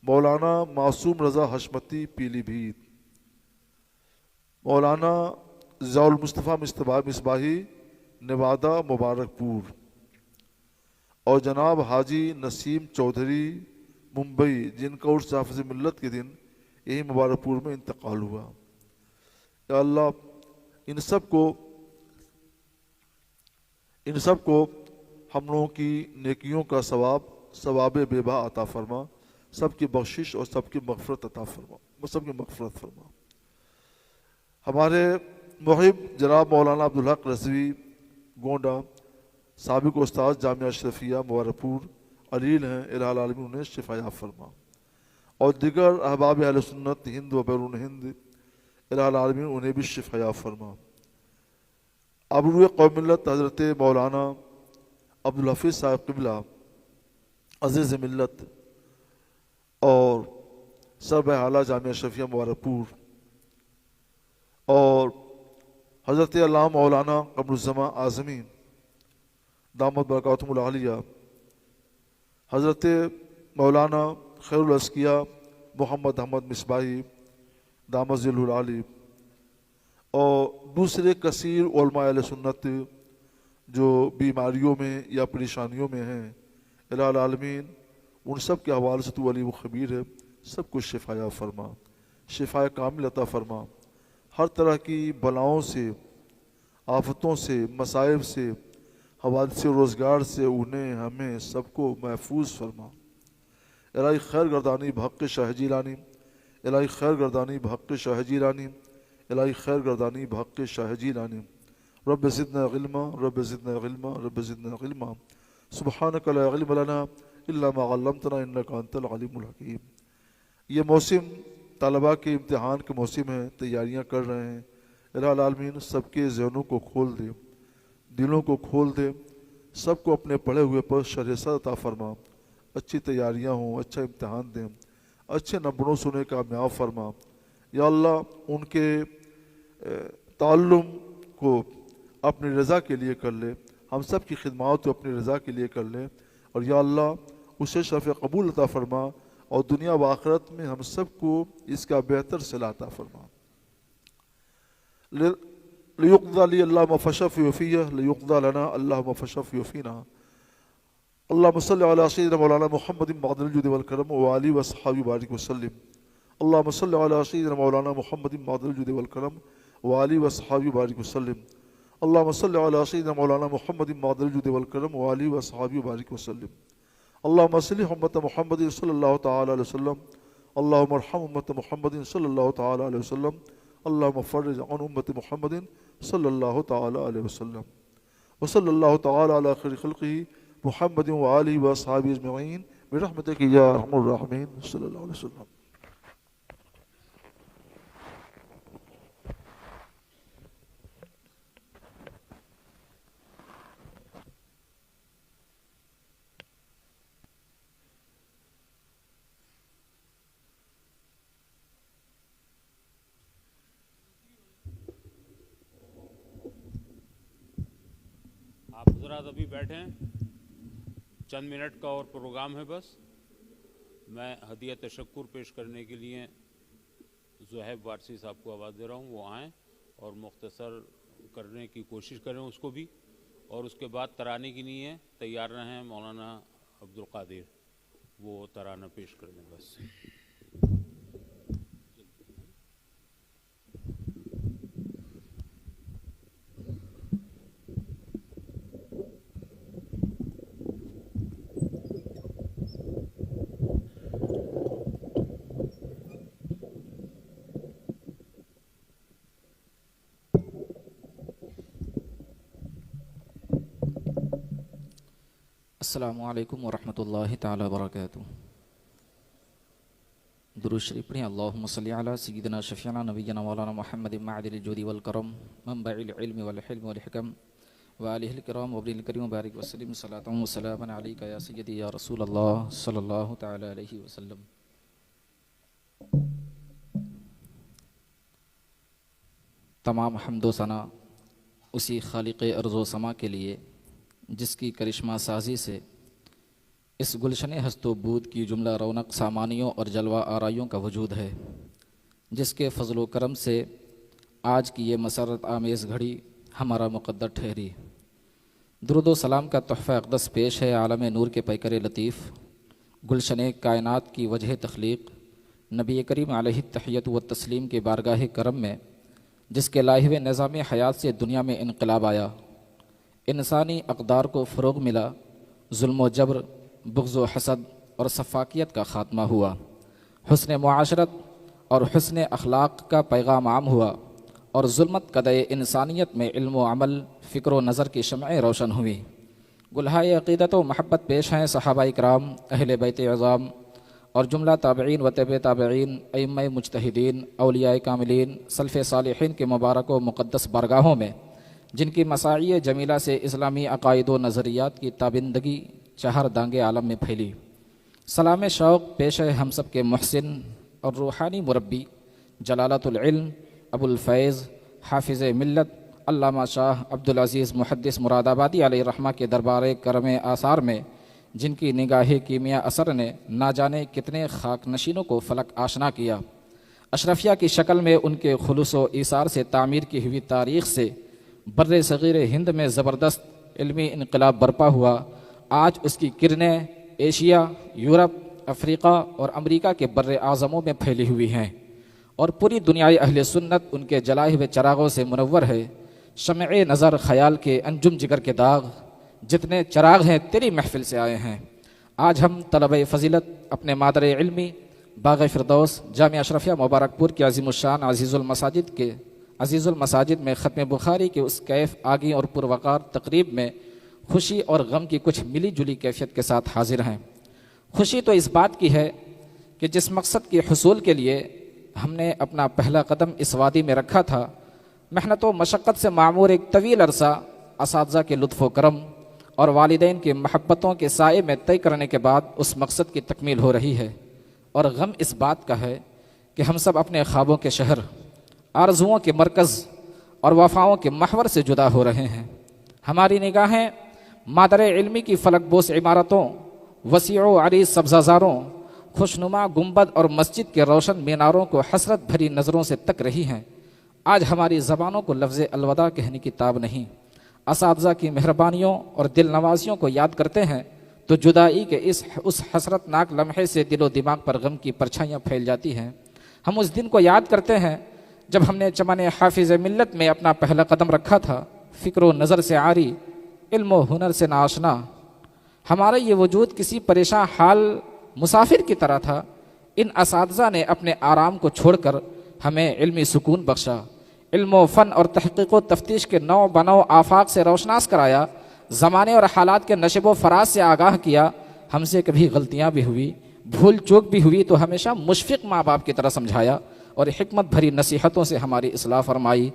مولانا معصوم رضا حشمتی پیلی بھیت، مولانا ضیاء المصطفیٰ مصباحی نوادہ مبارک پور، اور جناب حاجی نسیم چودھری ممبئی جن کا عرس حافظ ملت کے دن یہی مبارک پور میں انتقال ہوا۔ یا اللہ ان سب کو ہم لوگوں کی نیکیوں کا ثواب بے بہا عطا فرما، سب کی بخشش اور سب کی مغفرت عطا فرما، سب کی مغفرت فرما۔ ہمارے محب جناب مولانا عبدالحق رضوی گونڈا، سابق استاد جامعہ اشرفیہ مبارک پور علیل ہیں، الہ العالمین انہیں شفا یاب فرما، اور دیگر احباب اہل سنت ہند و بیرون ہند، الہ العالمین انہیں بھی شفا یاب فرما۔ ابرو قوم ملت حضرت مولانا عبدالحفیظ صاحب قبلہ عزیز ملت اور سربراہ اعلیٰ جامعہ اشرفیہ مبارک پور، اور حضرت علامہ مولانا قمر الزمان اعظمی دامت برکاتہم العالیہ، حضرت مولانا خیر الازکیاء محمد احمد مصباحی دامت ظلہ العالی، اور دوسرے کثیر علماء اہل سنت جو بیماریوں میں یا پریشانیوں میں ہیں، الہ العالمین ان سب کے حوالے سے تو علیم و خبیر ہے، سب کو شفا یاب فرما، شفا کامل عطا فرما، ہر طرح کی بلاؤں سے، آفتوں سے، مصائب سے، حوادث روزگار سے انہیں ہمیں سب کو محفوظ فرما۔ الہی خیر گردانی بحق شاہ جیلانی، الہی خیر گردانی بحق شاہ جیلانی، الہی خیر گردانی بحق شاہ جیلانی۔ رب زدنا علما، رب زدنا علما، رب زدنا علما، سبحانک لا علم لنا الا ما علمتنا انک انت العلیم الحکیم۔ یہ موسم طلباء کے امتحان کے موسم ہے، تیاریاں کر رہے ہیں۔ الہ العالمین سب کے ذہنوں کو کھول دے، دلوں کو کھول دے، سب کو اپنے پڑھے ہوئے پر شرح صدر عطا فرما، اچھی تیاریاں ہوں، اچھا امتحان دیں، اچھے نمبروں سے انہیں کامیاب فرما۔ یا اللہ ان کے تعلم کو اپنی رضا کے لیے کر لے، ہم سب کی خدمات کو اپنی رضا کے لیے کر لے، اور یا اللہ اسے شرف قبول عطا فرما، اور دنیا و آخرت میں ہم سب کو اس کا بہتر صلہ عطا فرما۔ لیقضى لي اللهم فشفي فيه ليقضى لنا اللهم فشفي فينا۔ اللهم صل على سيدنا مولانا محمد معدن الجود والكرم وآله وصحبه وبارك وسلم۔ اللهم صل على سيدنا مولانا محمد معدن الجود والكرم وآله وصحبه وبارك وسلم۔ اللهم صل على سيدنا مولانا محمد معدن الجود والكرم وآله وصحبه وبارك وسلم۔ اللهم اصلح أمة محمد صلى الله تعالى عليه وسلم، اللهم ارحم أمة محمد صلى الله تعالى عليه وسلم، اللهم فرج عن أمة محمد صلى الله تعالى عليه وسلم، وصلى الله تعالى على خير خلقه محمد وآله وأصحابه أجمعين برحمتك يا أرحم الراحمين صلى الله عليه وسلم۔ آپ حضرات ابھی بیٹھیں، چند منٹ کا اور پروگرام ہے بس۔ میں ہدیہ تشکر پیش کرنے کے لیے زہیب وارسی صاحب کو آواز دے رہا ہوں، وہ آئیں اور مختصر کرنے کی کوشش کریں اس کو بھی، اور اس کے بعد ترانے کی نیے تیار رہیں مولانا عبدالقادر، وہ ترانہ پیش کر دیں بس۔ السلام علیکم ورحمۃ اللہ تعالی وبرکاتہ۔ درود شریف پڑھیں۔ اللہم صلی علی سیدنا شفیعنا نبینا مولانا محمد معدن الجود والکرم منبع العلم والحلم والحکم وآلہ الکرام وابن الکریم وبارک وسلم صلاۃ وسلاما علیک یا سیدی یا رسول اللہ صلی اللہ تعالی علیہ وسلم۔ تمام حمد و ثنا اسی خالق ارض و سما کے لیے جس کی کرشمہ سازی سے اس گلشن ہست و بود کی جملہ رونق سامانیوں اور جلوہ آرائیوں کا وجود ہے، جس کے فضل و کرم سے آج کی یہ مسرت آمیز گھڑی ہمارا مقدر ٹھہری۔ درود و سلام کا تحفہ اقدس پیش ہے عالم نور کے پیکر لطیف، گلشن کائنات کی وجہ تخلیق نبی کریم علیہ التحیۃ والتسلیم کے بارگاہ کرم میں، جس کے لاہو نظام حیات سے دنیا میں انقلاب آیا، انسانی اقدار کو فروغ ملا، ظلم و جبر، بغض و حسد اور سفاکیت کا خاتمہ ہوا، حسن معاشرت اور حسن اخلاق کا پیغام عام ہوا، اور ظلمت قدے انسانیت میں علم و عمل، فکر و نظر کی شمعیں روشن ہوئی۔ گلہائے عقیدت و محبت پیش ہیں صحابہ اکرام، اہل بیت عظام اور جملہ تابعین و تبع تابعین، ائمہ مجتہدین، اولیاء کاملین، سلف صالحین کے مبارک و مقدس بارگاہوں میں، جن کی مساعی جمیلہ سے اسلامی عقائد و نظریات کی تابندگی چہر دانگ عالم میں پھیلی۔ سلام شوق پیش ہے ہم سب کے محسن اور روحانی مربی جلالت العلم ابو الفیض حافظ ملت علامہ شاہ عبدالعزیز محدث مراد آبادی علیہ الرحمہ کے دربار کرم آثار میں، جن کی نگاہ کیمیا اثر نے نہ جانے کتنے خاک نشینوں کو فلک آشنا کیا۔ اشرفیہ کی شکل میں ان کے خلوص و ایثار سے تعمیر کی ہوئی تاریخ سے بر صغیر ہند میں زبردست علمی انقلاب برپا ہوا۔ آج اس کی کرنیں ایشیا، یورپ، افریقہ اور امریکہ کے بر اعظموں میں پھیلی ہوئی ہیں، اور پوری دنیائے اہل سنت ان کے جلائے ہوئے چراغوں سے منور ہے۔ شمع نظر خیال کے انجم جگر کے داغ، جتنے چراغ ہیں تیری محفل سے آئے ہیں۔ آج ہم طلبہ فضیلت اپنے مادر علمی باغ فردوس جامعہ اشرفیہ مبارک پور کے عظیم الشان عزیز المساجد میں ختم بخاری کے اس کیف آگی اور پروقار تقریب میں خوشی اور غم کی کچھ ملی جلی کیفیت کے ساتھ حاضر ہیں۔ خوشی تو اس بات کی ہے کہ جس مقصد کے حصول کے لیے ہم نے اپنا پہلا قدم اس وادی میں رکھا تھا، محنت و مشقت سے معمور ایک طویل عرصہ اساتذہ کے لطف و کرم اور والدین کی محبتوں کے سائے میں طے کرنے کے بعد اس مقصد کی تکمیل ہو رہی ہے، اور غم اس بات کا ہے کہ ہم سب اپنے خوابوں کے شہر، آرزوؤں کے مرکز اور وفاؤں کے محور سے جدا ہو رہے ہیں۔ ہماری نگاہیں مادر علمی کی فلک بوس عمارتوں، وسیع و عریض سبزہ زاروں، خوشنما گنبد اور مسجد کے روشن میناروں کو حسرت بھری نظروں سے تک رہی ہیں۔ آج ہماری زبانوں کو لفظ الوداع کہنے کی تاب نہیں۔ اساتذہ کی مہربانیوں اور دل نوازیوں کو یاد کرتے ہیں تو جدائی کے اس حسرت ناک لمحے سے دل و دماغ پر غم کی پرچھائیاں پھیل جاتی ہیں۔ ہم اس دن کو یاد کرتے ہیں جب ہم نے چمن حافظ ملت میں اپنا پہلا قدم رکھا تھا، فکر و نظر سے عاری، علم و ہنر سے ناآشنا۔ ہمارا یہ وجود کسی پریشان حال مسافر کی طرح تھا۔ ان اساتذہ نے اپنے آرام کو چھوڑ کر ہمیں علمی سکون بخشا، علم و فن اور تحقیق و تفتیش کے نو بنو آفاق سے روشناس کرایا، زمانے اور حالات کے نشب و فراز سے آگاہ کیا۔ ہم سے کبھی غلطیاں بھی ہوئی، بھول چوک بھی ہوئی تو ہمیشہ مشفق ماں باپ کی طرح سمجھایا اور حکمت بھری نصیحتوں سے ہماری اصلاح فرمائی۔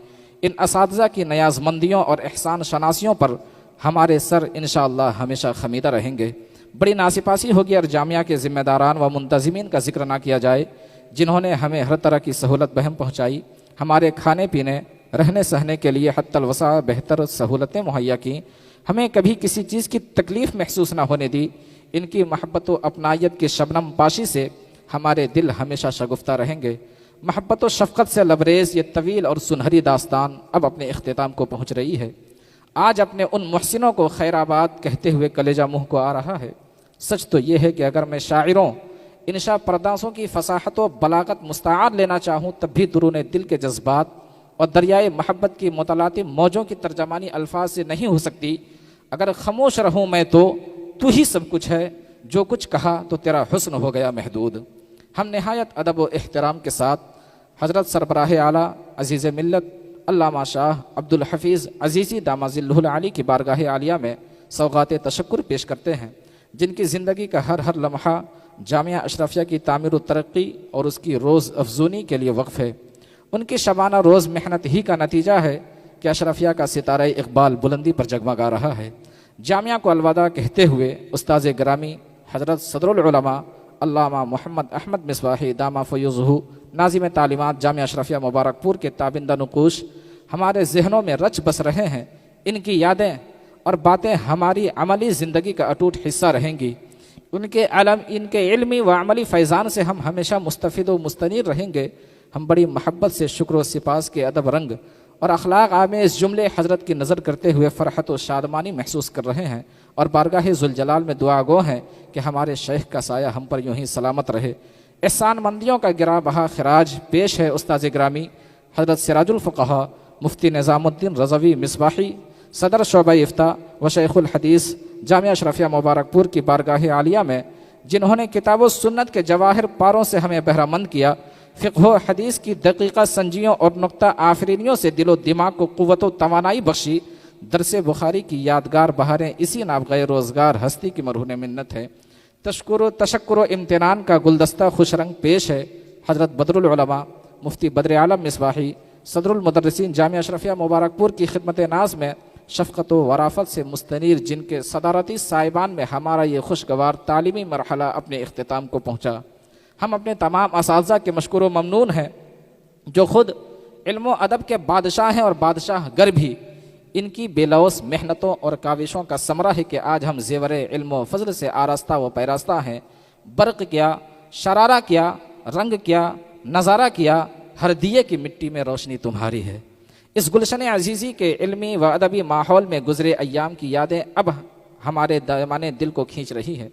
ان اساتذہ کی نیاز مندیوں اور احسان شناسیوں پر ہمارے سر انشاءاللہ ہمیشہ خمیدہ رہیں گے۔ بڑی ناسپاسی ہوگی اور جامعہ کے ذمہ داران و منتظمین کا ذکر نہ کیا جائے جنہوں نے ہمیں ہر طرح کی سہولت بہم پہنچائی، ہمارے کھانے پینے رہنے سہنے کے لیے حتی الوسع بہتر سہولتیں مہیا کیں، ہمیں کبھی کسی چیز کی تکلیف محسوس نہ ہونے دی۔ ان کی محبت و اپنائیت کی شبنم پاشی سے ہمارے دل ہمیشہ شگفتہ رہیں گے۔ محبت و شفقت سے لبریز یہ طویل اور سنہری داستان اب اپنے اختتام کو پہنچ رہی ہے۔ آج اپنے ان محسنوں کو خیر آباد کہتے ہوئے کلیجہ منہ کو آ رہا ہے۔ سچ تو یہ ہے کہ اگر میں شاعروں، انشا پردازوں کی فصاحت و بلاغت مستعار لینا چاہوں تب بھی درون دل کے جذبات اور دریائے محبت کی متلاطم موجوں کی ترجمانی الفاظ سے نہیں ہو سکتی۔ اگر خاموش رہوں میں تو ہی سب کچھ ہے، جو کچھ کہا تو تیرا حسن ہو گیا محدود۔ ہم نہایت ادب و احترام کے ساتھ حضرت سربراہ اعلیٰ عزیز ملت علامہ شاہ عبد الحفیظ عزیزی دامہ ظلہ العالی کی بارگاہ عالیہ میں سوغات تشکر پیش کرتے ہیں، جن کی زندگی کا ہر لمحہ جامعہ اشرفیہ کی تعمیر و ترقی اور اس کی روز افزونی کے لیے وقف ہے۔ ان کی شبانہ روز محنت ہی کا نتیجہ ہے کہ اشرفیہ کا ستارہ اقبال بلندی پر جگمگا رہا ہے۔ جامعہ کو الوداع کہتے ہوئے استاذ گرامی حضرت صدر العلماء علامہ محمد احمد مصباحی دامہ فیوزہ ناظم تعلیمات جامعہ اشرفیہ مبارک پور کے تابندہ نقوش ہمارے ذہنوں میں رچ بس رہے ہیں۔ ان کی یادیں اور باتیں ہماری عملی زندگی کا اٹوٹ حصہ رہیں گی۔ ان کے علمی و عملی فیضان سے ہم ہمیشہ مستفید و مستنیر رہیں گے۔ ہم بڑی محبت سے شکر و سپاس کے ادب رنگ اور اخلاق آمیز جملے حضرت کی نظر کرتے ہوئے فرحت و شادمانی محسوس کر رہے ہیں اور بارگاہ ذوالجلال میں دعا گو ہیں کہ ہمارے شیخ کا سایہ ہم پر یوں ہی سلامت رہے۔ احسان مندیوں کا گرا بہا خراج پیش ہے استاذ گرامی حضرت سراج الفقہا مفتی نظام الدین رضوی مصباحی صدر شعبہ افتاء و شیخ الحدیث جامعہ اشرفیہ مبارک پور کی بارگاہ عالیہ میں، جنہوں نے کتاب و سنت کے جواہر پاروں سے ہمیں بہرہ مند کیا، فقہ و حدیث کی دقیقہ سنجیوں اور نقطہ آفرینیوں سے دل و دماغ کو قوت و توانائی بخشی۔ درس بخاری کی یادگار بہاریں اسی نابغہ روزگار ہستی کی مرہون منت ہے۔ تشکر و امتنان کا گلدستہ خوش رنگ پیش ہے حضرت بدر العلماء مفتی بدر عالم مصباحی صدر المدرسین جامعہ اشرفیہ مبارک پور کی خدمت ناز میں شفقت و ورافت سے مستنیر، جن کے صدارتی سائبان میں ہمارا یہ خوشگوار تعلیمی مرحلہ اپنے اختتام کو پہنچا۔ ہم اپنے تمام اساتذہ کے مشکور و ممنون ہیں جو خود علم و ادب کے بادشاہ ہیں اور بادشاہ گر بھی۔ ان کی بے لوث محنتوں اور کاوشوں کا ثمرہ ہے کہ آج ہم زیور علم و فضل سے آراستہ و پیراستہ ہیں۔ برق کیا، شرارہ کیا، رنگ کیا، نظارہ کیا، ہر دیے کی مٹی میں روشنی تمہاری ہے۔ اس گلشن عزیزی کے علمی و ادبی ماحول میں گزرے ایام کی یادیں اب ہمارے دامانے دل کو کھینچ رہی ہے۔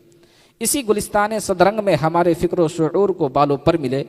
اسی گلستان صدرنگ میں ہمارے فکر و شعور کو بالوں پر ملے،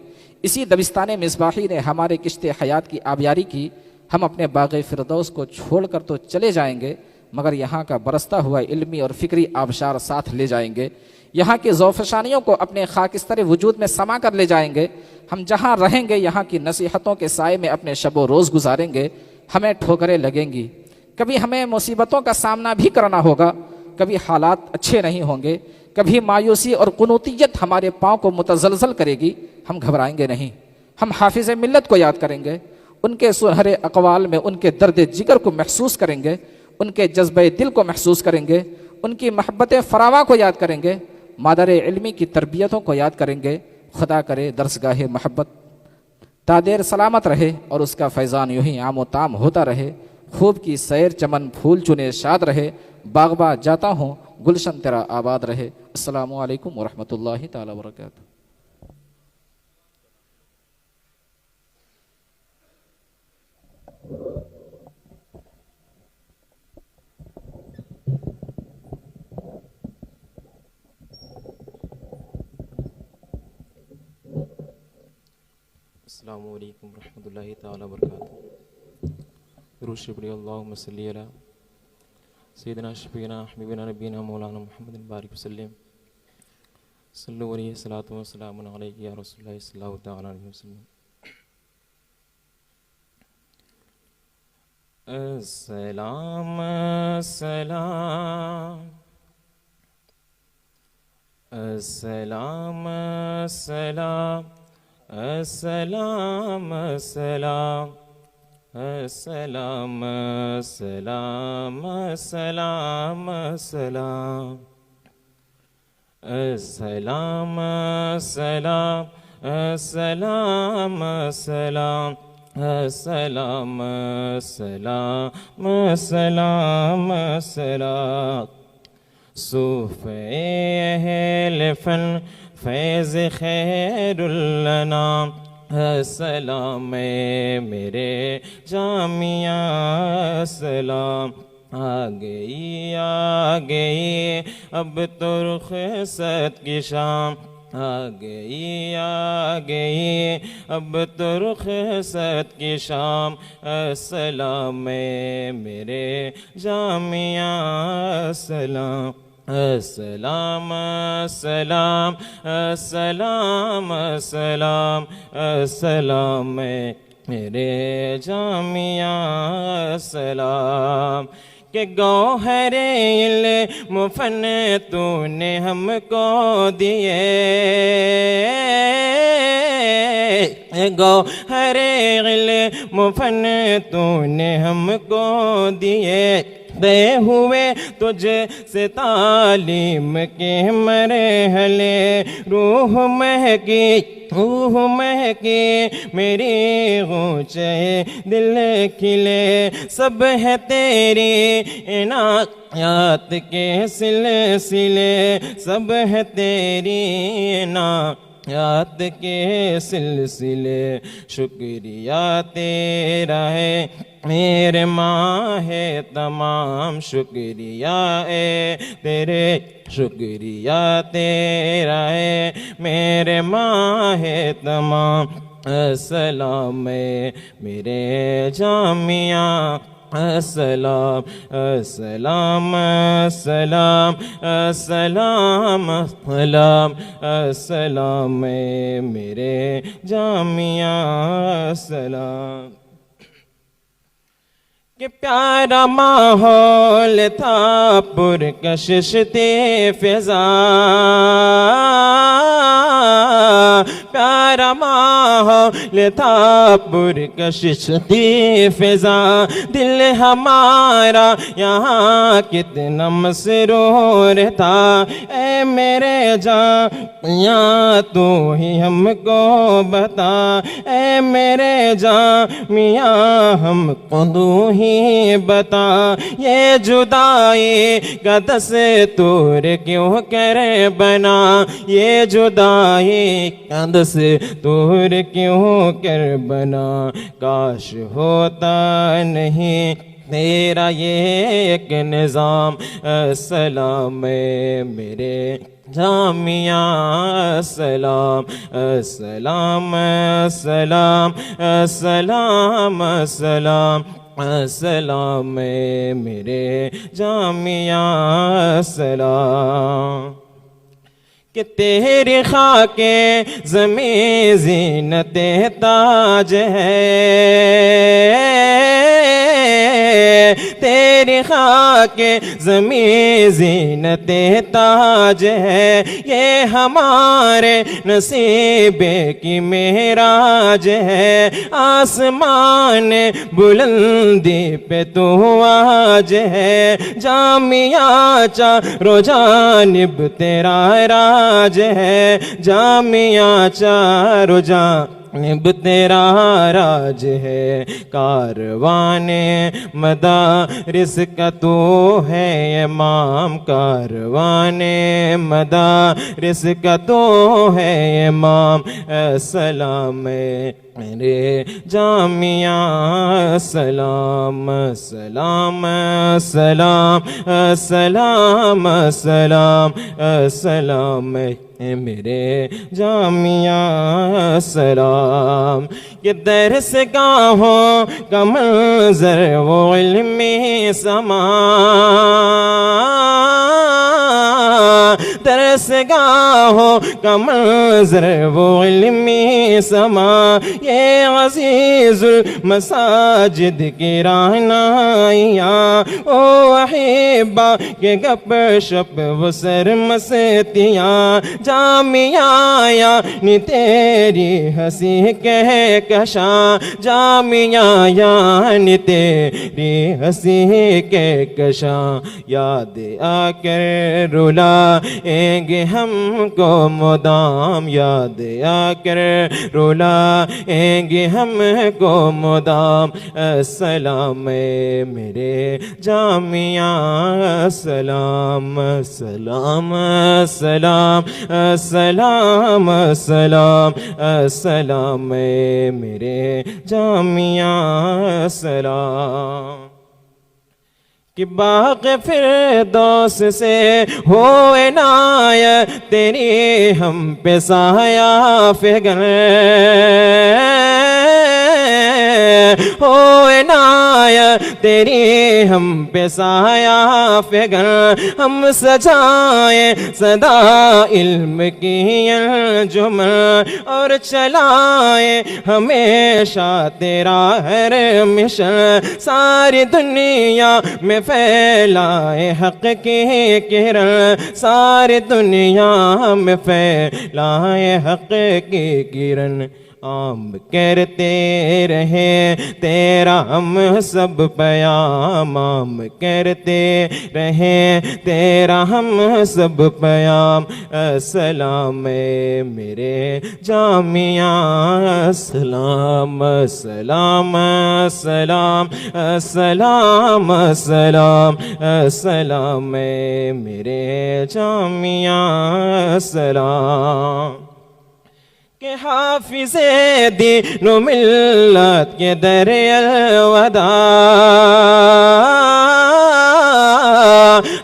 اسی دبستان مصباحی نے ہمارے کشت حیات کی آبیاری کی۔ ہم اپنے باغ فردوس کو چھوڑ کر تو چلے جائیں گے، مگر یہاں کا برستا ہوا علمی اور فکری آبشار ساتھ لے جائیں گے۔ یہاں کی ذوفشانیوں کو اپنے خاکستر وجود میں سما کر لے جائیں گے۔ ہم جہاں رہیں گے یہاں کی نصیحتوں کے سائے میں اپنے شب و روز گزاریں گے۔ ہمیں ٹھوکریں لگیں گی، کبھی ہمیں مصیبتوں کا سامنا بھی کرنا ہوگا، کبھی حالات اچھے نہیں ہوں گے، کبھی مایوسی اور قنوطیت ہمارے پاؤں کو متزلزل کرے گی۔ ہم گھبرائیں گے نہیں، ہم حافظ ملت کو یاد کریں گے، ان کے سنہرے اقوال میں ان کے درد جگر کو محسوس کریں گے، ان کے جذبہ دل کو محسوس کریں گے، ان کی محبت فراواں کو یاد کریں گے، مادر علمی کی تربیتوں کو یاد کریں گے۔ خدا کرے درسگاہ محبت تادیر سلامت رہے اور اس کا فیضان یوں ہی عام و تام ہوتا رہے۔ خوب کی سیر چمن پھول چنے شاد رہے، باغباں جاتا ہوں گلشن تیرا آباد رہے۔ السلام علیکم ورحمۃ اللہ تعالی وبرکاتہ۔ السلام علیکم ورحمۃ اللہ تعالی وبرکاتہ۔ درود شریف پڑھیے، اللہم صلی علی سیدنا شفیعنا حبیبنا نبینا مولانا محمد بارک وسلم۔ صلو علیہ الصلاۃ والسلام علیک یا رسول اللہ صلی اللہ تعالی علیہ وسلم۔ السلام السلام السلام السلام السلام السلام السلام السلام السلام السلام السلام السلام السلام السلام السلام السلام السلام السلام صوفِ اہل فن فیض خیر الانام، السلام میرے جامعہ السلام۔ آ گئی اب تو رخصت کی شام، آ گئی اب تو رخصت کی شام، السلام میرے جامعہ السلام۔ السلام السلام السلام السلام السلام میرے جامعہ السلام۔ کہ گوہر علم فن تو نے ہم کو دیے، گوہر علم فن تو نے ہم کو دیے، دے ہوئے تجھ سے تعلیم کے مرحلے، روح مہکی میری غنچے دل کھلے، سب ہے تیری عنایات کے سلسلے، سب ہے تیری عنایات کے سلسلے، شکریہ تیرا ہے میرے ماہ تمام، شکریہ اے تیرے، شکریہ تیرا ہے میرے ماہ تمام۔ السلام میرے جامعہ السلام، السلام السلام السلام السلام السلام میرے جامعہ السلام۔ کہ پیارا ماحول تھا پرکشش تھی فضا، پیارا ماحول تھا پرکشش تھی فضا، دل ہمارا یہاں کتنا مسرور تھا، اے میرے جامعہ تو ہی ہم کو بتا، اے میرے جامعہ ہم کو تو ہی بتا، یہ جدائی کا دستور کیوں کرے بنا، یہ جدائی کا دستور کیوں کر بنا، کاش ہوتا نہیں تیرا یہ ایک نظام۔ السلام میرے جامعہ السلام، السلام السلام السلام السلام السلام میرے جامعہ السلام۔ کہ تیری خاک زمین زینت تاج ہے، تیری خاک زمین زینت تاج ہے، یہ ہمارے نصیب کی معراج ہے، آسمان بلندی پہ تو آج ہے، جامعہ چاروں جانب تیرا راج ہے، جامعہ چاروں جانب تیرا راج ہے، کاروان مدارس کا تو ہے امام، کاروان مدارس کا تو ہے امام، السلام میرے جامعہ، سلام سلام سلام سلام سلام سلام میرے جامعہ، سلام کہ درس گاہوں کا منظر وہ علمی سما، درس گاہوں کا منظر وہ علمی سما، یہ عزیز المساجد کی رہنائیاں، او احبا کے گپ شپ وہ سر مستیاں، جامعہ یعنی تیری ہنسی کہکشاں، جامعہ یعنی تیری ہنسی کہکشاں، یاد آ کر رلائیں گے ہم کو مدام، یاد آ کر رلائیں گے ہم کو مدام، السلام میرے جامعہ، سلام سلام سلام سلام سلام سلام میرے جامعہ، سلام کہ باغ فردوس سے ہو عنایت تیری ہم پہ سایہ فکر، ہو عنایت تیری ہم پہ سایہ فکر، ہم سجائیں صدا علم کی انجمن، اور چلائیں ہمیشہ تیرا ہر مشن، ساری دنیا میں پھیلائے حق کی کرن، ساری دنیا میں پھیلائے حق کی کرن، عام کرتے رہے تیرا ہم سب پیام، عام کرتے رہے تیرا ہم سب پیام، السلام میرے جامعہ، سلام سلام سلام سلام سلام سلام میرے جامعہ، سلام کہ حافظ دین و ملت کے در الوداع،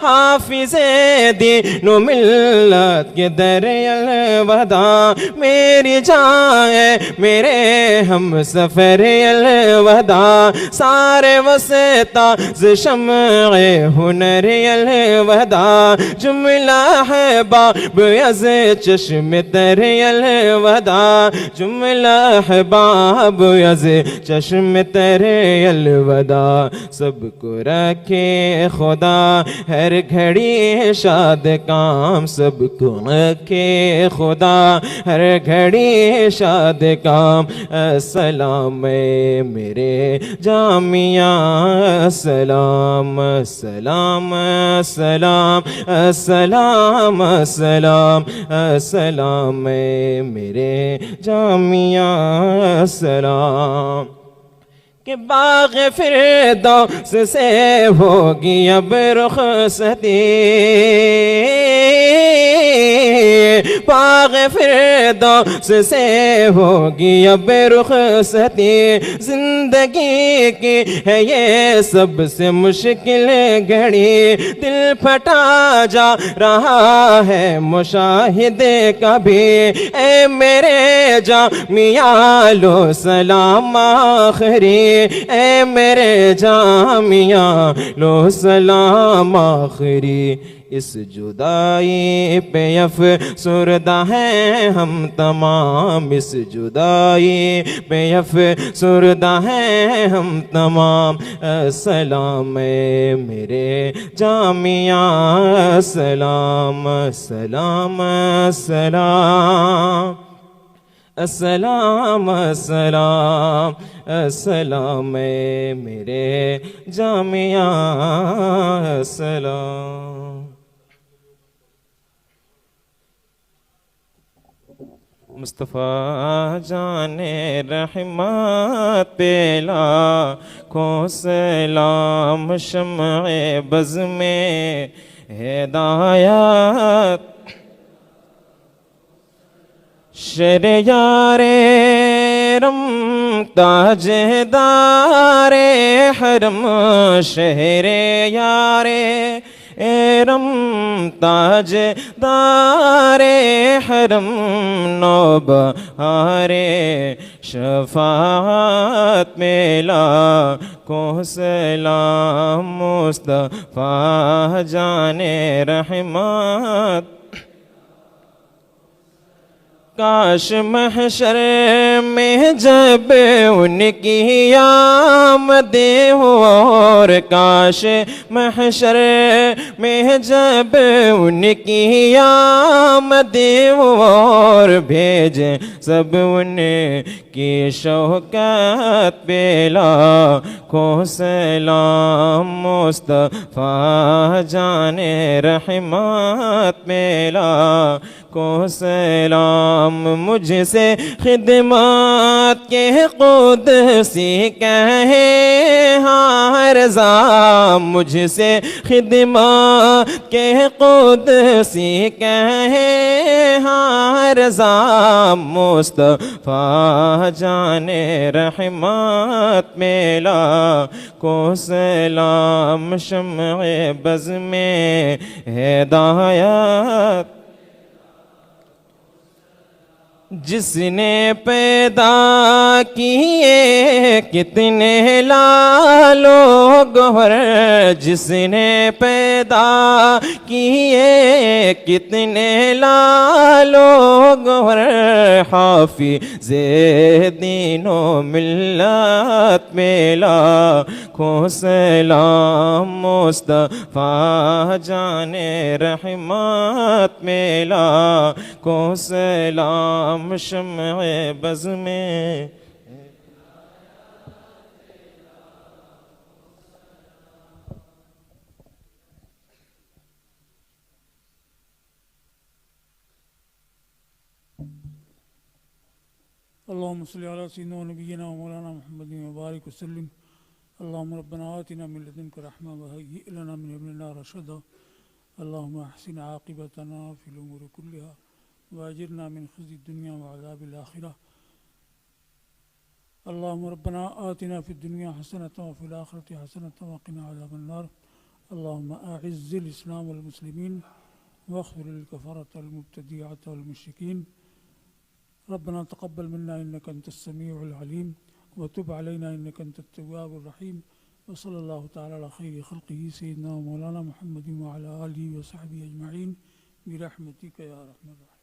حافظ دین و ملت کے در الوداع، میری جان میرے ہم سفر الوداع، سارے وسطاز شمع ہنر الوداع، جملہ احباب از چشم تر الوداع، جملہ احباب از چشم تر الوداع، سب کو رکھے خدا ہر گھڑی شاد کام، سب کو رکھے خدا ہر گھڑی شاد کام، السلام میرے جامعہ، سلام سلام سلام سلام سلام سلام میرے جامعہ، سلام کہ باغ فردوس سے ہوگی اب رخصتی، باغ فردوس سے ہوگی اب رخصتی، زندگی کی ہے یہ سب سے مشکل گھڑی، دل پھٹا جا رہا ہے مشاہدے کا بھی، اے میرے جامعہ لو سلام آخری، اے میرے جامعہ لو سلام آخری، اس جدائی پہ افسردہ ہیں ہم تمام، اس جدائی پہ افسردہ ہیں ہم تمام۔ السلام میرے جامعہ، سلام سلام سلام، السلام السلام السلام میرے جامعہ، السلام۔ مصطفیٰ جان رحمت پہ لاکھوں سلام، شمع بز میں ہدایت، شہریار رم تاجدار حرم، شہر یار رم تاجدار حرم، نوبہار شفاعت میں لاکھوں سلام، مصطفیٰ جان رحمت۔ کاش محشر میں جب ان کی آمد ہو، اور کاش محشر میں جب ان کی آمد ہو، اور بھیجیں سب ان کی شوکت پہ لاکھوں سلام، مصطفیٰ جان رحمت پہ لاکھوں سلام۔ مجھ سے خدمات کے قدسی کہیں ہاں رضا، مجھ سے خدمات کے قدسی کہیں ہاں رضا، مصطفیٰ جان رحمت میں لاکھوں سلام، شمع بز میں ہدایت۔ جس نے پیدا کیے کتنے لال و گوہر، جس نے پیدا کیے کتنے لال و گوہر، حافظ دین و ملت میں لاکھوں سلام، مصطفیٰ جان رحمت میں لاکھوں سلام، شمع بز میں۔ اللهم صل على سيدنا ونبينا ومولانا محمد وبارك وسلم۔ اللهم ربنا آتنا من لدنك رحمة وهيئ لنا من أمرنا رشدا۔ اللهم احسن عاقبتنا في الأمور كلها واجرنا من خزي الدنيا وعذاب الآخرة۔ اللهم ربنا آتنا في الدنيا حسنة وفي الآخرة حسنة وقنا عذاب النار۔ اللهم أعز الإسلام والمسلمين واغفر للكفرة المبتدعة والمشركين۔ ربنا تقبل منا إنك أنت السميع العليم وتب علينا إنك أنت التواب الرحيم، وصلى الله تعالى على خير خلقه سيدنا ومولانا محمد وعلى آله وصحبه أجمعين برحمتك يا أرحم الراحمين۔